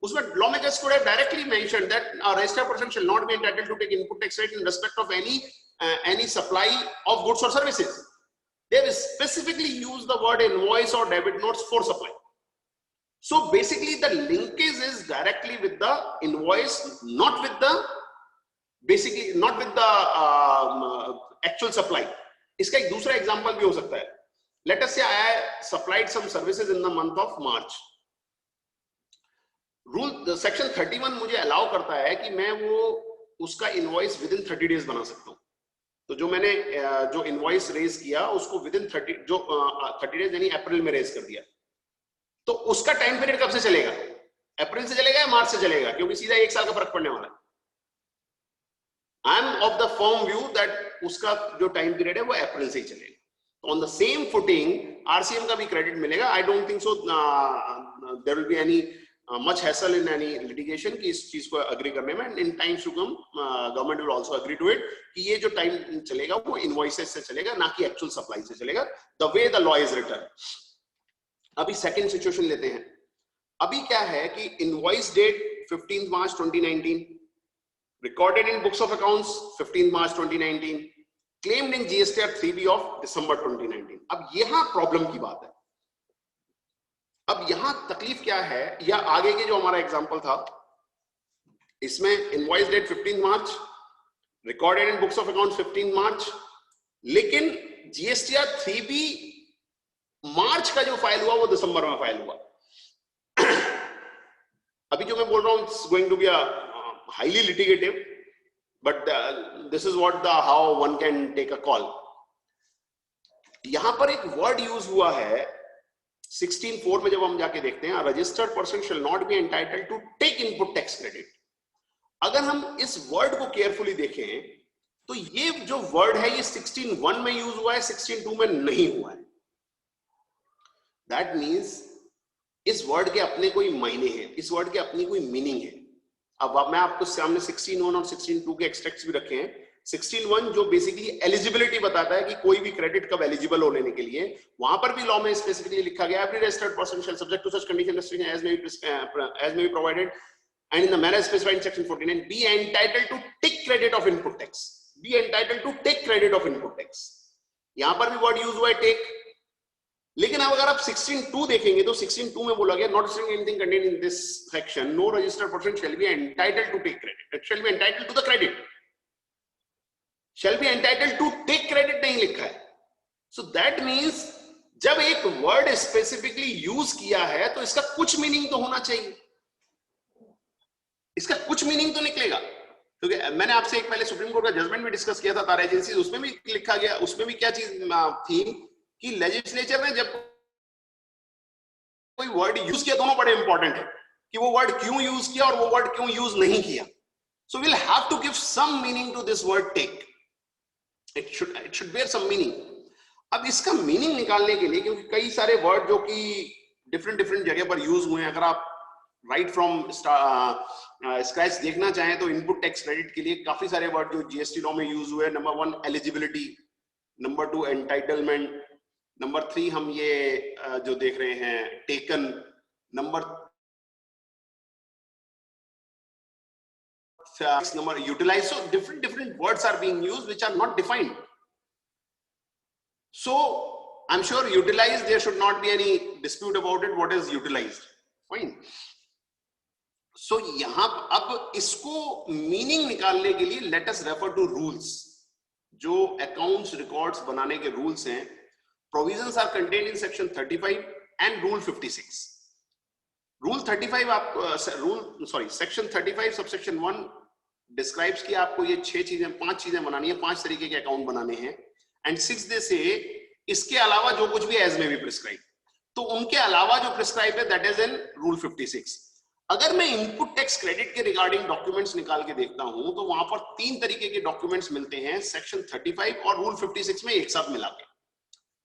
उसमें lawmakers could have directly mentioned that a registered person shall not be entitled to take input tax credit in respect of any supply of goods or services. They have specifically used the word invoice or debit notes for supply. So basically the linkage is directly with the invoice, not with the actual supply. इसका एक दूसरा example भी हो सकता है. Let us say I supplied some services in the month of March. Rule section 31 मुझे allow करता है कि मैं वो उसका invoice within 30 days बना सकता हूँ. तो जो मैंने जो invoice raise किया उसको within 30 days यानी अप्रैल में raise कर दिया, तो उसका टाइम पीरियड कब से चलेगा? अप्रैल से चलेगा या मार्च से चलेगा? क्योंकि सीधा 1 साल का फर्क पड़ने वाला है. I M of the firm view that उसका जो टाइम पीरियड है वो अप्रैल से ही चलेगा. तो on the same footing RCM का भी क्रेडिट मिलेगा. I don't think so there will be any much hassle in any litigation कि इस चीज को एग्री करने में. In times to come government will also agree to it कि ये जो टाइम चलेगा वो इनवॉइसेस से चलेगा, ना कि एक्चुअल सप्लाई से चलेगा, the way the law is written. अभी सेकंड सिचुएशन लेते हैं. अभी क्या है कि invoice date 15 March 2019, recorded in books of accounts 15 March 2019, claimed in GSTR 3B of December 2019. अब यहां प्रॉब्लम की बात है. अब यहां तकलीफ क्या है, या आगे के जो हमारा एग्जांपल था इसमें invoice date 15 March, recorded in books of accounts 15 March, लेकिन जीएसटीआर 3B मार्च का जो फाइल हुआ वो दिसंबर में फाइल हुआ. अभी जो मैं बोल रहा हूं it's going to be a highly litigative, but this is what the how one can take a call. यहां पर एक वर्ड यूज हुआ है 16(4) में. जब हम जाके देखते हैं, registered person shall not be entitled to take input tax credit. अगर हम इस वर्ड को केयरफुली देखें तो ये जो वर्ड है ये 16(1) में यूज हुआ है, 16(2) में नहीं हुआ है. That means इस वर्ड के अपने कोई मायने हैं, इस वर्ड के अपनी कोई मीनिंग है. अब मैं आपको सामने 16(1) और 16(2) के एक्सट्रैक्ट्स भी रखे हैं. 16(1) जो बेसिकली एलिजिबिलिटी बताता है कि कोई भी क्रेडिट कब एलिजिबल हो लेने के लिए, वहां पर भी लॉ में स्पेसिफिकली लिखा गया every registered person shall subject to such condition restriction as may be provided and in the manner specified in section 49 be entitled to take credit of input tax. Be entitled to take credit of input tax. यहां पर भी word use हुआ है take. लेकिन अब अगर आप 16(2) देखेंगे तो 16(2) में बोला गया not anything contained in this section, no registered person shall be entitled to take credit. It shall be entitled to the credit. Shall be entitled to take credit नहीं लिखा है. सो दैट मींस जब एक word specifically use किया है तो इसका कुछ मीनिंग तो होना चाहिए, इसका कुछ मीनिंग तो निकलेगा. क्योंकि मैंने आपसे एक पहले सुप्रीम कोर्ट का जजमेंट भी डिस्कस किया था तारा एजेंसी, उसमें भी लिखा गया, उसमें भी क्या चीज थी कि लेजिस्लेचर ने जब कोई वर्ड यूज किया, दोनों बड़े इंपॉर्टेंट है कि वो वर्ड क्यों यूज किया और वो वर्ड क्यों यूज नहीं किया. So we'll have to give some meaning to this word take. It should bear some meaning. अब इसका मीनिंग निकालने के लिए, क्योंकि कई सारे वर्ड जो कि डिफरेंट जगह पर यूज हुए हैं, अगर आप राइट फ्रॉम स्क्रैच देखना चाहें तो इनपुट टैक्स क्रेडिट के लिए काफी सारे वर्ड जो जीएसटी लॉ में यूज हुए. Number 1 eligibility, number 2 entitlement, number 3 हम ये जो देख रहे हैं taken, number utilize. So different words are being used which are not defined. So I'm sure utilize, there should not be any dispute about it. What is utilized? Fine. So यहाँ अब इसको meaning निकालने के लिए let us refer to rules. जो accounts records बनाने के rules हैं, provisions are contained in section 35 and rule 56. Rule 35 आप section 35 subsection 1 describes कि आपको ये 5 चीजें बनानी है, 5 तरीके के अकाउंट बनाने हैं, and 6 दे से इसके अलावा जो कुछ भी एज में भी प्रिस्क्राइब, तो उनके अलावा जो प्रिस्क्राइब है दैट इज इन रूल 56. अगर मैं इनपुट टैक्स क्रेडिट के रिगार्डिंग डॉक्यूमेंट्स निकाल के देखता हूं तो वहां पर 3 तरीके के डॉक्यूमेंट्स मिलते हैं सेक्शन 35 और रूल 56 में एक साथ मिला के.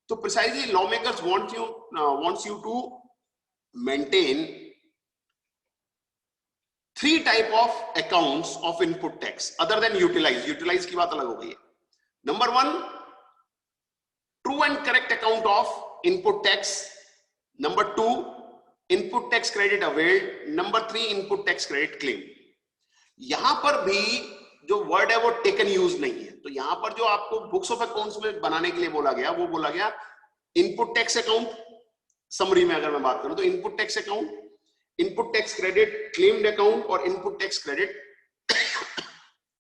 तो precisely law makers wants you to maintain 3 type of accounts of input tax other than utilise. Utilise की बात अलग हो गई है. Number 1, true and correct account of input tax. Number 2, input tax credit availed. Number 3, input tax credit claim. यहां पर भी जो वर्ड है वो टेकन यूज नहीं है. तो यहां पर जो आपको बुक्स ऑफ अकाउंट्स में बनाने के लिए बोला गया वो बोला गया इनपुट टैक्स अकाउंट. समरी में अगर मैं बात करूं तो input tax account, input tax credit claimed account और input tax credit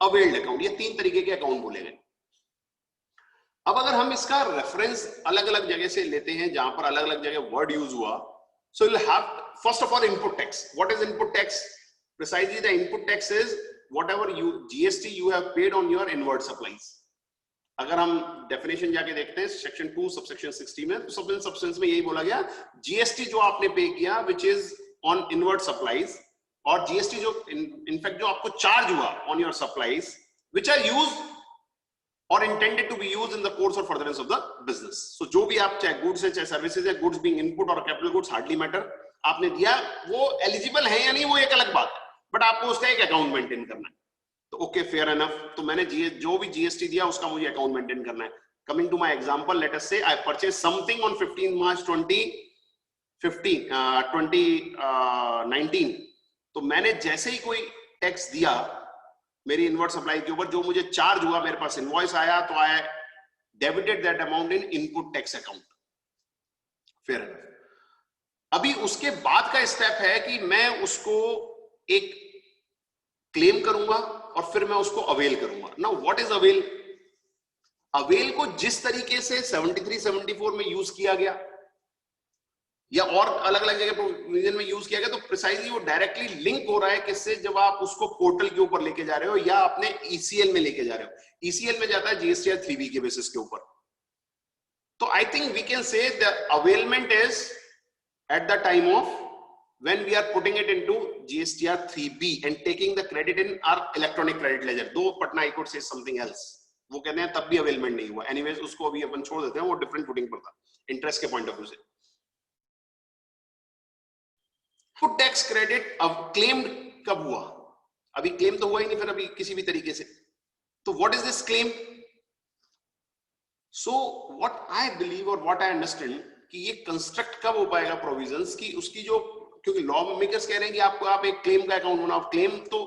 availed account. ये 3 तरीके के अकाउंट बोले गए. अब अगर हम इसका रेफरेंस अलग अलग जगह से लेते हैं जहां पर अलग अलग जगह वर्ड यूज हुआ, so you have first of all input tax. What is input tax? Precisely the input tax is whatever you GST you have paid on your inward supplies. अगर हम डेफिनेशन जाके देखते हैं सेक्शन 2 सबसेक्शन 60 में, तो substance में यही बोला गया जीएसटी जो आपने पे किया which is on inward supplies, और जीएसटी जो इनफैक्ट जो आपको चार्ज हुआ on your supplies which are used or intended to be used in the course or furtherance of the business. So जो भी आप चाहे गुड्स है चाहे सर्विसेज है, गुड्स बीइंग इनपुट और कैपिटल गुड्स हार्डली मैटर, आपने दिया वो एलिजिबल है या नहीं वो एक अलग बात है, बट आपको उसका एक अकाउंट मेंटेन करना है. तो ओके फेयर एनफ. तो मैंने जो भी जीएसटी दिया उसका मुझे अकाउंट मेंटेन करना है. Coming to my example, let us say I purchase something on 15 March 2019. तो मैंने जैसे ही कोई टैक्स दिया मेरी इनवर्ड सप्लाई के ऊपर, जो मुझे चार्ज हुआ, मेरे पास इनवॉइस आया, तो I debited that amount in input tax account. Fair enough. अभी उसके बाद का स्टेप है कि मैं उसको एक क्लेम करूंगा और फिर मैं उसको अवेल करूंगा. Now what is avail? Avail को जिस तरीके से 73-74 में यूज किया गया या और अलग अलग जगह प्रोविजन में यूज किया गया, तो प्रिसाइजली वो डायरेक्टली लिंक हो रहा है किससे, जब आप उसको पोर्टल के ऊपर लेके जा रहे हो या अपने ईसीएल में लेके जा रहे हो. ईसीएल में जाता है जीएसटीआर 3B के बेसिस के ऊपर. तो I think we can say the availment is at the time of when we are putting it into GSTR 3B and taking the credit in our electronic credit ledger. Though Patna high court से something else, वो कहते हैं तब भी availment नहीं हुआ. Anyways उसको अभी अपन छोड़ देते हैं, वो डिफरेंट फुटिंग पर था इंटरेस्ट के पॉइंट ऑफ व्यू से. इनपुट टैक्स क्रेडिट अब क्लेम्ड कब हुआ? अभी क्लेम तो हुआ ही नहीं फिर अभी किसी भी तरीके से. तो what is this claim? So what I believe और व्हाट आई अंडरस्टैंड कि ये कंस्ट्रक्ट कब हो पाएगा प्रोविजंस की, उसकी जो, क्योंकि लॉ मेकर्स कह रहे हैं कि आपको आप एक क्लेम का अकाउंट बनाओ. क्लेम तो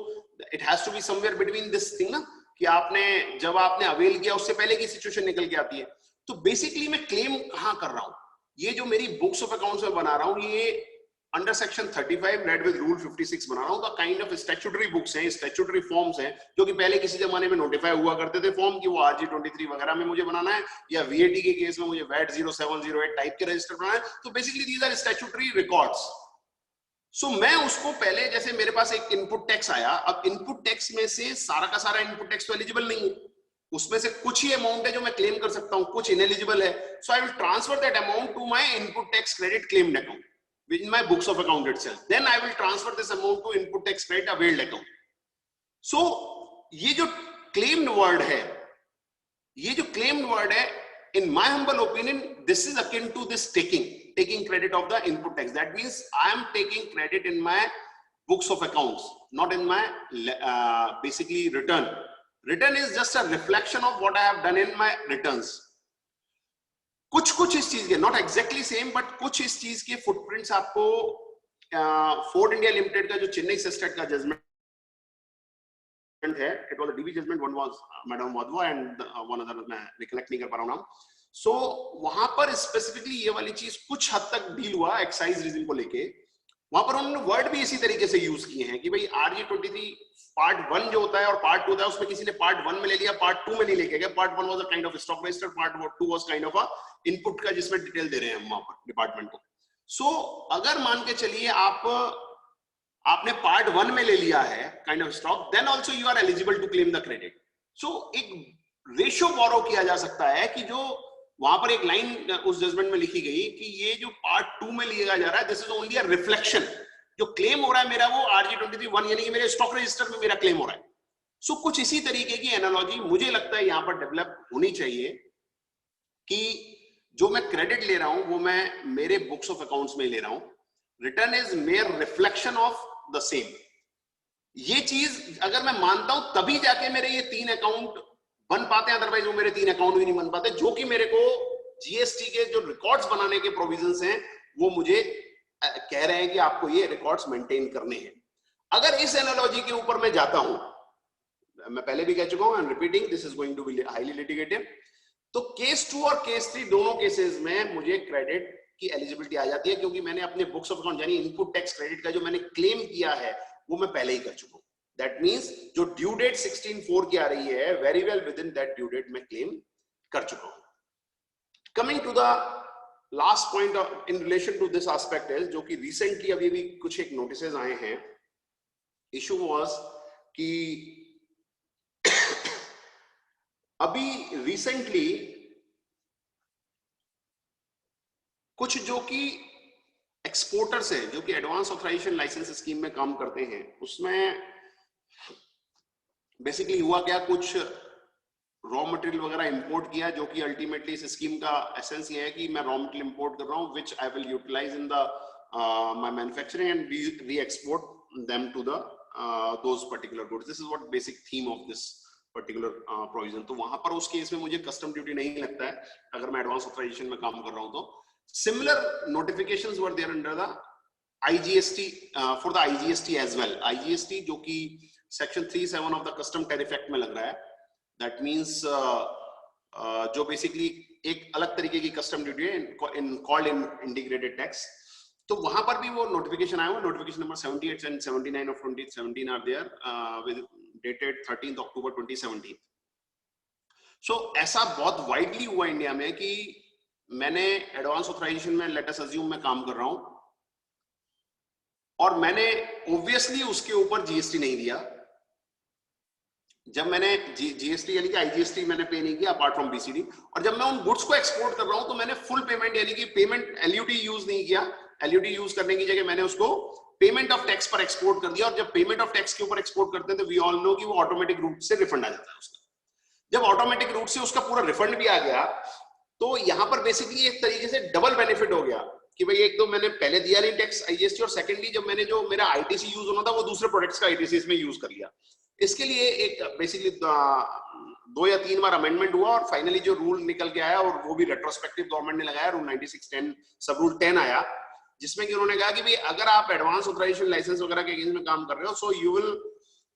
it has to be somewhere between this thing ना, कि आपने जब आपने अवेल किया उससे पहले की सिचुएशन निकल के आती है. तो बेसिकली मैं क्लेम कहां कर रहा हूं? ये जो मेरी बुक्स ऑफ अकाउंट्स में बना रहा हूं, ये under section 35 read with rule 56 बना रहा हूं. तो काइंड ऑफ स्टैट्यूटरी बुक्स हैं, स्टैट्यूटरी फॉर्म्स हैं, जो कि पहले किसी जमाने में नोटिफाई हुआ करते थे फॉर्म की वो RG 23 वगैरह में मुझे बनाना है, या VAT के केस में मुझे VAT 0708 टाइप के रजिस्टर बनाना है. तो basically these are statutory records. So मैं उसको पहले, जैसे मेरे पास एक इनपुट टैक्स आया, अब इनपुट टैक्स में से सारा का सारा इनपुट टैक्स तो एलिजिबल नहीं है, उसमें से कुछ ही अमाउंट है जो मैं क्लेम कर सकता हूं, कुछ इनएलिजिबल है. So I will transfer that amount to my input tax credit claimed account in my books of account itself. Then I will transfer this amount to input tax credit availed account. So ये जो claimed word है, ये जो claimed word है, in my humble opinion, this is akin to this taking credit of the input tax. That means I am taking credit in my books of accounts, not in my basically return. Return is just a reflection of what I have done in my returns. कुछ इस चीज के, not exactly same, but कुछ इस चीज के footprints आपको Ford India limited का जो चेन्नई सिस्टेट का जजमेंट है, it was a DB judgment, one was madam Wadhwa and one other, मैं रिकलेक्ट नहीं कर पा रहा हूं नाम। सो वहां पर स्पेसिफिकली ये वाली चीज कुछ हद तक डील हुआ एक्साइज रीजन को लेके। वहां पर उन्होंने वर्ड भी इसी तरीके से यूज किए हैं कि भाई RG23 पार्ट 1 जो होता है और पार्ट 2 होता है, उसमें किसी ने पार्ट 1 में ले लिया, पार्ट 2 में नहीं लेके गया। Part 1 was a kind of stock register, part 2 was kind of a input का, जिसमें डिटेल दे रहे हैं हम वहां पर डिपार्टमेंट को। सो अगर मान के चलिए आपने पार्ट 1 में ले लिया है kind of stock, then also you are eligible to claim the credit. सो एक रेशियो बोरो किया जा सकता है कि जो वहां पर एक लाइन उस जजमेंट में लिखी गई कि ये जो पार्ट 2 में लिया जा रहा है, this is only a reflection, जो क्लेम हो रहा है मेरा वो RG23 यानी कि मेरे स्टॉक रजिस्टर में मेरा क्लेम हो रहा है। सो कुछ इसी तरीके की एनालॉजी मुझे लगता है यहां पर डेवलप होनी चाहिए कि जो मैं क्रेडिट ले रहा हूं वो मैं मेरे बुक्स ऑफ अकाउंट्स में ले रहा हूं, return is mayor reflection of the same. ये चीज अगर मैं मानता हूं तभी जाके मेरे ये 3 अकाउंट बन पाते हैं, अदरवाइज वो मेरे 3 अकाउंट भी नहीं बन पाते, जो कि मेरे को जीएसटी के जो रिकॉर्ड्स बनाने के प्रोविजंस हैं वो मुझे कह रहे हैं कि आपको ये रिकॉर्ड्स मेंटेन करने हैं। अगर इस एनालॉजी के ऊपर मैं जाता हूं, मैं पहले भी कह चुका हूं, I am repeating, this is going to be highly litigative, तो केस 2 और केस 3 दोनों केसेस में मुझे क्रेडिट की एलिजिबिलिटी आ जाती है, क्योंकि मैंने अपने बुक्स ऑफ अकाउंट यानी इनपुट टैक्स क्रेडिट का जो मैंने क्लेम किया है वो मैं पहले ही कर चुका हूं। दैट मींस जो ड्यू डेट 16/4 की आ रही है, very well within that due date मैं क्लेम कर चुका हूं। Coming to the last point in relation to this aspect is, जो कि रिसेंटली अभी भी कुछ एक नोटिसेस आए हैं। इशू वाज कि अभी रिसेंटली कुछ जो कि एक्सपोर्टर्स हैं, जो कि एडवांस ऑथराइजेशन लाइसेंस स्कीम में काम करते हैं, उसमें बेसिकली हुआ क्या, कुछ रॉ मटेरियल वगैरह इंपोर्ट किया, जो कि अल्टीमेटली इस स्कीम का एसेंस ये है कि मैं रॉ मटेरियल इंपोर्ट कर रहा हूं which I will utilise in the my manufacturing and re export them to the those particular goods. This is what basic theme of this particular provision. तो वहां पर उस केस में मुझे कस्टम ड्यूटी नहीं लगता है अगर मैं एडवांस ऑथराइजेशन में काम कर रहा हूं तो। Similar notifications were there under the IGST for the IGST as well. IGST जो कि section 3(7) of the Custom Tariff Act में लग रहा है। That means जो basically एक अलग तरीके की कस्टम ड्यूटी है called integrated tax। तो वहां पर भी वो नोटिफिकेशन आया हुआ, notification number 78 and 79 of 2017 are there with dated 13th October 2017। So ऐसा बहुत वाइडली हुआ इंडिया में कि मैंने एडवांस ऑथराइजेशन में लेट अस अज्यूम मैं काम कर रहा हूं और मैंने ऑब्वियसली उसके ऊपर जीएसटी नहीं दिया। जब मैंने जीएसटी यानी कि आईजीएसटी मैंने पे नहीं किया अपार्ट फ्रॉम बीसीडी, और जब मैं उन गुड्स को एक्सपोर्ट कर रहा हूं तो मैंने फुल पेमेंट यानी कि पेमेंट एलयूटी यूज नहीं किया। एलयूटी यूज करने की जगह मैंने उसको पेमेंट ऑफ टैक्स पर एक्सपोर्ट कर दिया, और जब पेमेंट ऑफ टैक्स के ऊपर एक्सपोर्ट करते हैं तो वी ऑल नो कि वो ऑटोमेटिक रूट से रिफंड आ जाता है उसका। जब ऑटोमेटिक रूट से उसका पूरा रिफंड भी आ गया तो यहां पर बेसिकली एक तरीके से डबल बेनिफिट हो गया कि भाई एक तो मैंने पहले दिया नहीं टैक्स आईजीएसटी, और सेकेंडली जब मैंने जो मेरा आईटीसी यूज होना था वो दूसरे प्रोडक्ट्स का आईटीसी इसमें यूज कर लिया। इसके लिए एक बेसिकली 2 या 3 बार अमेंडमेंट हुआ और फाइनली जो रूल निकल के आया, और वो भी रेट्रोस्पेक्टिव गवर्नमेंट ने लगाया, रूल 9610 सब रूल 10 आया, जिसमें कि उन्होंने कहा कि भाई अगर आप एडवांस ऑथराइजेशन लाइसेंस वगैरह के अगेंस्ट में काम कर रहे हो, so you will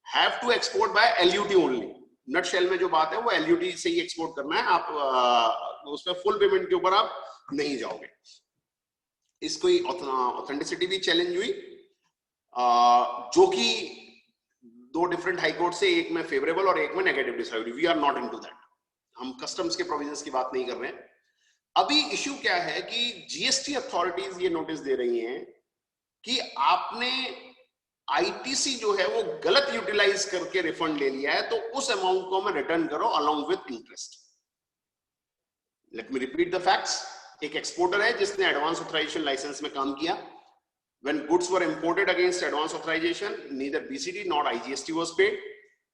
have to export by LUT only. Nutshell में जो बात है वो एलयूटी से ही एक्सपोर्ट करना है, आप उसमें फुल पेमेंट के ऊपर आप नहीं जाओगे। इसको ऑथेंटिसिटी भी चैलेंज हुई, जो कि 2 डिफरेंट हाई कोर्ट से, एक में फेवरेबल और एक में नेगेटिव डिसाइड हुई। We are not into that, हम कस्टम्स के प्रोविजंस की बात नहीं कर रहे हैं। अभी इश्यू क्या है कि जीएसटी अथॉरिटीज ये नोटिस दे रही हैं कि आपने आईटीसी जो है वो गलत यूटिलाइज करके रिफंड ले लिया है, तो उस अमाउंट को मैं रिटर्न करो along with interest. Let me repeat the facts. एक एक्सपोर्टर है जिसने एडवांस ऑथराइजेशन लाइसेंस में काम किया, when goods were imported against advance authorization, neither BCD nor IGST was paid,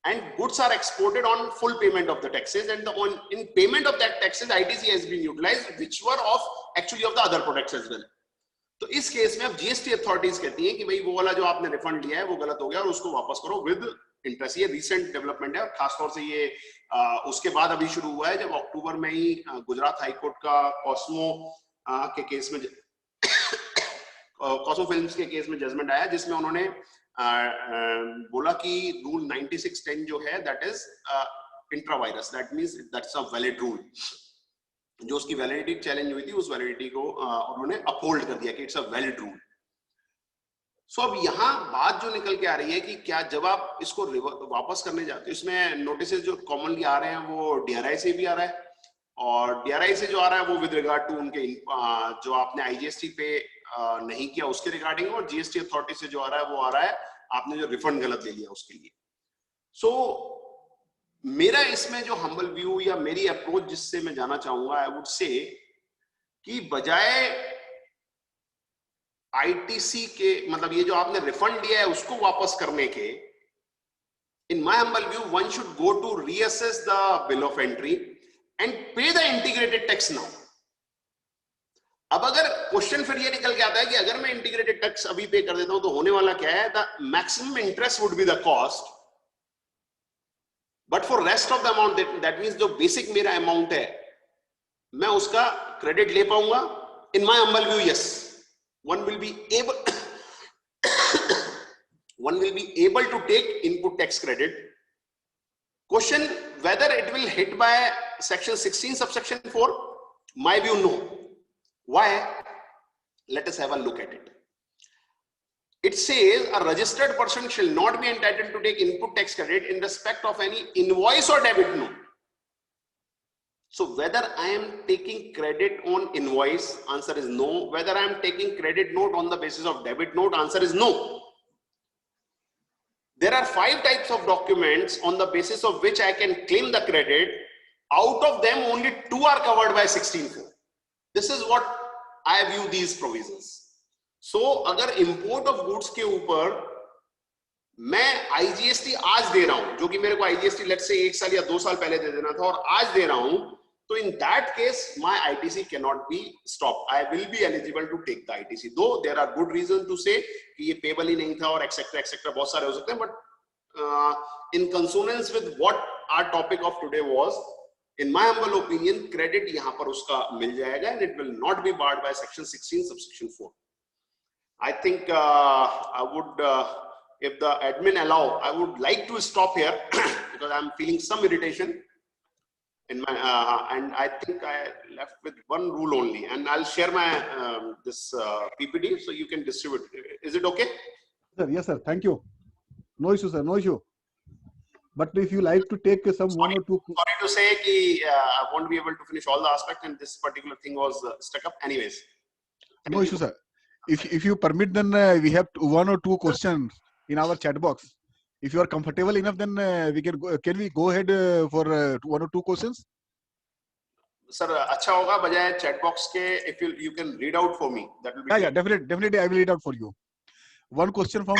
and goods are exported on full payment of the taxes, and in payment of that taxes ITC has been utilized, which were of actually of the other products as well। तो इस case में अब GST authorities कहती हैं कि भाई वो वाला जो आपने रिफंड लिया है वो गलत हो गया और उसको वापस करो विद इंटरेस्ट। ये रिसेंट डेवलपमेंट है, और खासतौर से ये उसके बाद अभी शुरू हुआ है जब अक्टूबर में ही गुजरात हाईकोर्ट का कॉस्मो के केस में कॉसो फिल्म्स के केस में जजमेंट आया जिसमें उन्होंने बोला कि रूल 9610 जो है that is intra virus, that means that's a valid rule. जो उसकी वैलिडिटी चैलेंज हुई थी उस वैलिडिटी को उन्होंने अपहोल्ड कर दिया कि इट्स अ वैलिड रूल। सो अब यहाँ बात जो निकल के आ रही है कि क्या जब आप इसको वापस करने जाते हो, इसमें नोटिस जो कॉमनली आ रहे हैं वो डीआरआई से भी आ रहा है, और डीआरआई से जो आ रहा है वो विद रिगार्ड टू उनके जो आपने आईजीएसटी पे नहीं किया उसके रिगार्डिंग, और जीएसटी अथॉरिटी से जो आ रहा है वो आ रहा है आपने जो रिफंड गलत ले लिया उसके लिए। सो मेरा इसमें जो हम्बल व्यू या मेरी अप्रोच जिससे मैं जाना चाहूंगा, आई वुड से कि बजाय आईटीसी के, मतलब ये जो आपने रिफंड दिया है उसको वापस करने के, in my humble view one should go to reassess the bill of entry and pay the integrated tax now. अब अगर क्वेश्चन फिर ये निकल के आता है कि अगर मैं इंटीग्रेटेड टैक्स अभी पे कर देता हूं तो होने वाला क्या है, the maximum interest would be the cost, but for rest of the amount that means जो बेसिक मेरा अमाउंट है मैं उसका क्रेडिट ले पाऊंगा। इन my humble view yes, one will be able to take input tax credit. Question whether it will hit by section 16 subsection 4, my view no. Why? Let us have a look at it. It says a registered person shall not be entitled to take input tax credit in respect of any invoice or debit note. So whether I am taking credit on invoice, answer is no. Whether I am taking credit note on the basis of debit note, answer is no. There are 5 types of documents on the basis of which I can claim the credit. Out of them, only 2 are covered by 16(4). This is what I view these provisions. So अगर import of goods के ऊपर मैं IGST आज दे रहा हूं, जो कि मेरे को IGST लेट्स से 1 साल या 2 साल पहले दे देना था और आज दे रहा हूं, तो in that case my ITC cannot be stopped. I will be eligible to take the ITC, though there are good reasons to say कि ये payable ही नहीं था और etc बहुत सारे हो सकते हैं, but in consonance with what our topic of today was, in my humble opinion credit यहाँ पर उसका मिल जाएगा and it will not be barred by section 16 subsection 4. I think I would if the admin allow, I would like to stop here because I'm feeling some irritation in my and I think I left with one rule only, and I'll share my this PPT so you can distribute. Is it okay? Sir, yes sir, thank you. No issue sir, no issue. But if you like to take some one or two. Sorry to say कि I won't be able to finish all the aspects and this particular thing was stuck up. Anyways. No issue sir. If you permit, then we have 1 or 2 questions in our chat box. If you are comfortable enough, then can we go ahead for 1 or 2 questions? Sir, अच्छा होगा बजाय chat box के, if you can read out for me, that will be yeah, definitely I will read out for you. One question from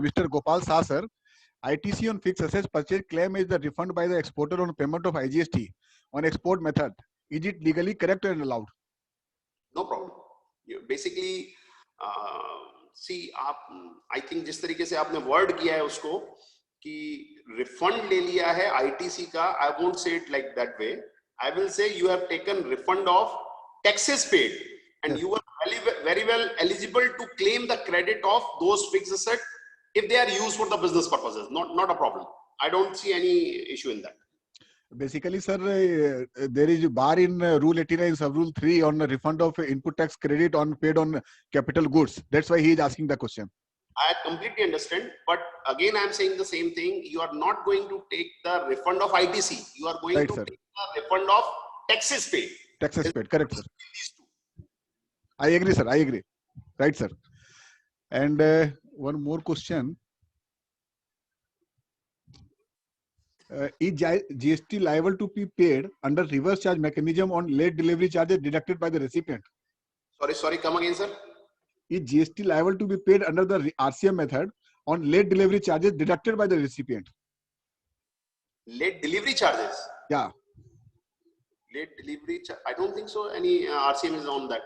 Mr. Gopal Shah sir. ITC on fixed assets purchase claim is the refund by the exporter on payment of IGST on export method. Is it legally correct and allowed? No problem. You basically see आप I think जिस तरीके से आपने word किया है उसको कि refund ले लिया है ITC का, I won't say it like that way. I will say you have taken refund of taxes paid and yes, you are very well eligible to claim the credit of those fixed assets if they are used for the business purposes. Not a problem. I don't see any issue in that. Basically, sir, there is a bar in Rule 89, Sub Rule 3 on the refund of input tax credit on paid on capital goods. That's why he is asking the question. I completely understand, but again, I am saying the same thing. You are not going to take the refund of ITC. You are going right, to sir, take the refund of taxes paid. Taxes paid, correct, sir. I agree, sir. I agree. Right, sir. And one more question. Is GST liable to be paid under reverse charge mechanism on late delivery charges deducted by the recipient? Sorry, come again, sir. Is GST liable to be paid under the RCM method on late delivery charges deducted by the recipient? Late delivery charges? Yeah. Late delivery, I don't think so. Any RCM is on that.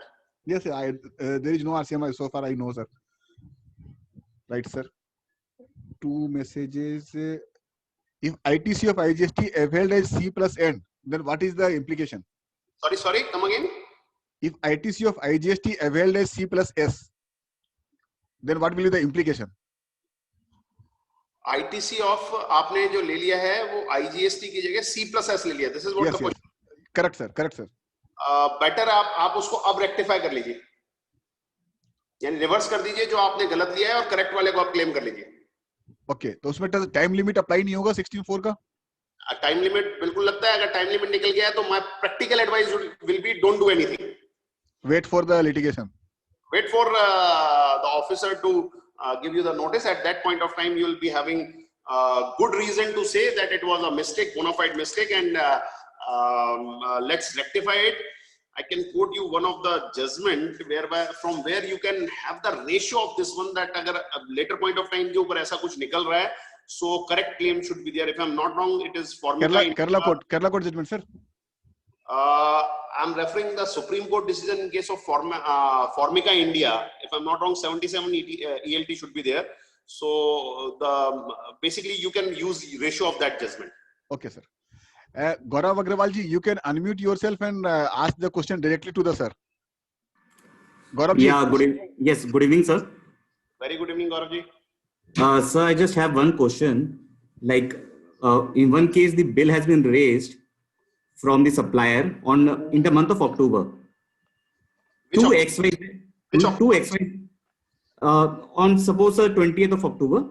Yes, there is no RCM so far I know, sir. Right, sir. 2 messages. If ITC of IGST availed as C plus N, then what is the implication? Sorry, come again. If ITC of IGST availed as C plus S, then what will be the implication? ITC of आपने जो ले लिया है वो IGST की जगह C+S ले लिया. This is what Yes, the yes. question. Correct, sir. Correct, sir. Better आप उसको अब रेक्टिफाई कर लीजिए, यानी रिवर्स कर दीजिए जो आपने गलत लिया है और करेक्ट वाले को आप क्लेम कर लीजिए. ओके, तो उसमें टाइम लिमिट अप्लाई नहीं होगा 16.4 का? टाइम लिमिट बिल्कुल लगता है. अगर टाइम लिमिट निकल गया है तो my practical advice will be don't do anything. Wait for the litigation. Wait for the officer to give you the notice. At that point of time you will be having good reason to say that it was a mistake, bona fide mistake, and let's rectify it. I can quote you one of the judgment whereby from where you can have the ratio of this one, that agar later point of time के ऊपर ऐसा कुछ निकल रहा है, so correct claim should be there. If I'm not wrong, it is Formica. Kerala court judgment, sir. I'm referring the Supreme Court decision in case of Formica India. If I'm not wrong, 77 ELT should be there. So basically you can use ratio of that judgment. Okay, sir. Gaurav Agrawal ji, you can unmute yourself and ask the question directly to the sir. Gaurav ji. Yeah, good evening. Yes, good evening, sir. Very good evening, Gaurav ji. Sir, I just have one question. Like, in one case, the bill has been raised from the supplier in the month of October. Which Two October? XY. On suppose 20th of October.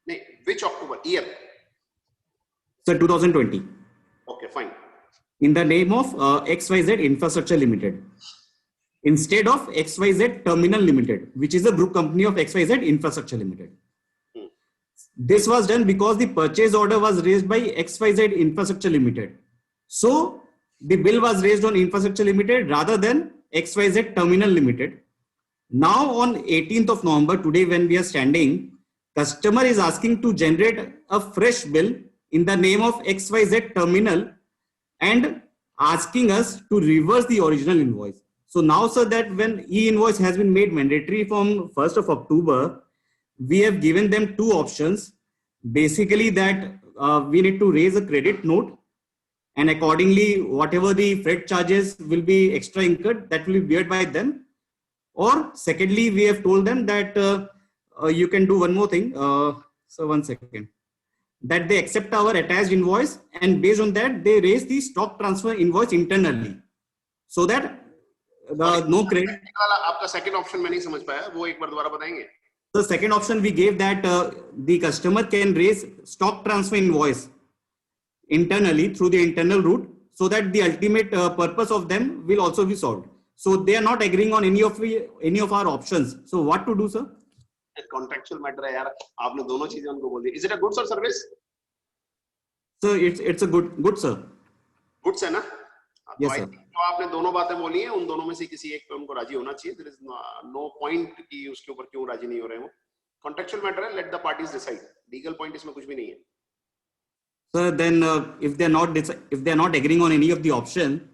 No, which October? Year? Sir, 2020. Okay, fine. In the name of XYZ Infrastructure Limited, instead of XYZ Terminal Limited, which is a group company of XYZ Infrastructure Limited. This was done because the purchase order was raised by XYZ Infrastructure Limited. So the bill was raised on Infrastructure Limited rather than XYZ Terminal Limited. Now on 18th of November, today when we are standing, customer is asking to generate a fresh bill in the name of XYZ Terminal and asking us to reverse the original invoice. So now, sir, that when e-invoice has been made mandatory from 1st of October, we have given them two options. Basically that we need to raise a credit note, and accordingly, whatever the freight charges will be extra incurred, that will be borne by them. Or secondly, we have told them that you can do one more thing. So 1 second. That they accept our attached invoice, and based on that, they raise the stock transfer invoice internally, so that no credit. आपका second option मैं नहीं समझ पाया, वो एक बार दोबारा बताएंगे? The second option we gave that the customer can raise stock transfer invoice internally through the internal route, so that the ultimate purpose of them will also be solved. So they are not agreeing on any of our options. So what to do, sir? Contractual matter है यार, आपने दोनों चीजें उनको बोल दी. Is it a goods or service? So it's a good sir. Goods है ना? Yes, तो sir. जो आपने दोनों बातें बोली हैं, उन दोनों में से किसी एक पे उनको राजी होना चाहिए. There is no point कि उसके ऊपर क्यों राजी नहीं हो रहे हैं वो. Contractual matter है, let the parties decide. Legal point इसमें कुछ भी नहीं है. So then if they are not agreeing on any of the option,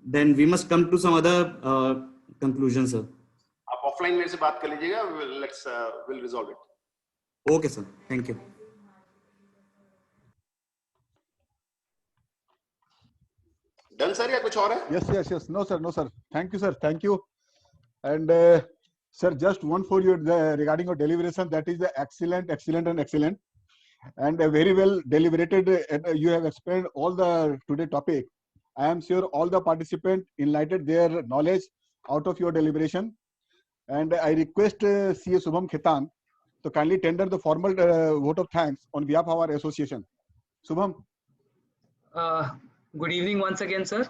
then we must come to some other conclusion, sir. आप ऑफलाइन मेरे से बात कर लीजिएगा. We'll resolve it. Okay, sir. Thank you. Done, sir, या कुछ और है? Yes. No, sir. Thank you, sir. Thank you. And sir, just one for you regarding your deliberation. That is excellent. And very well deliberated. You have explained all the today topic. I am sure all the participants enlightened their knowledge out of your deliberation. And I request CA Shubham Khetan to kindly tender the formal vote of thanks on behalf of our association. Shubham. Good evening once again, sir.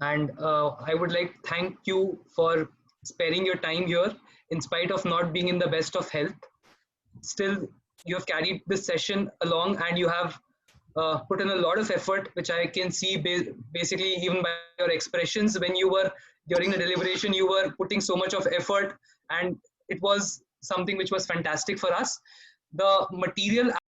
And I would like to thank you for sparing your time here in spite of not being in the best of health. Still, you have carried this session along, and you have put in a lot of effort, which I can see basically even by your expressions. When you were during the deliberation, you were putting so much of effort, and it was something which was fantastic for us. The material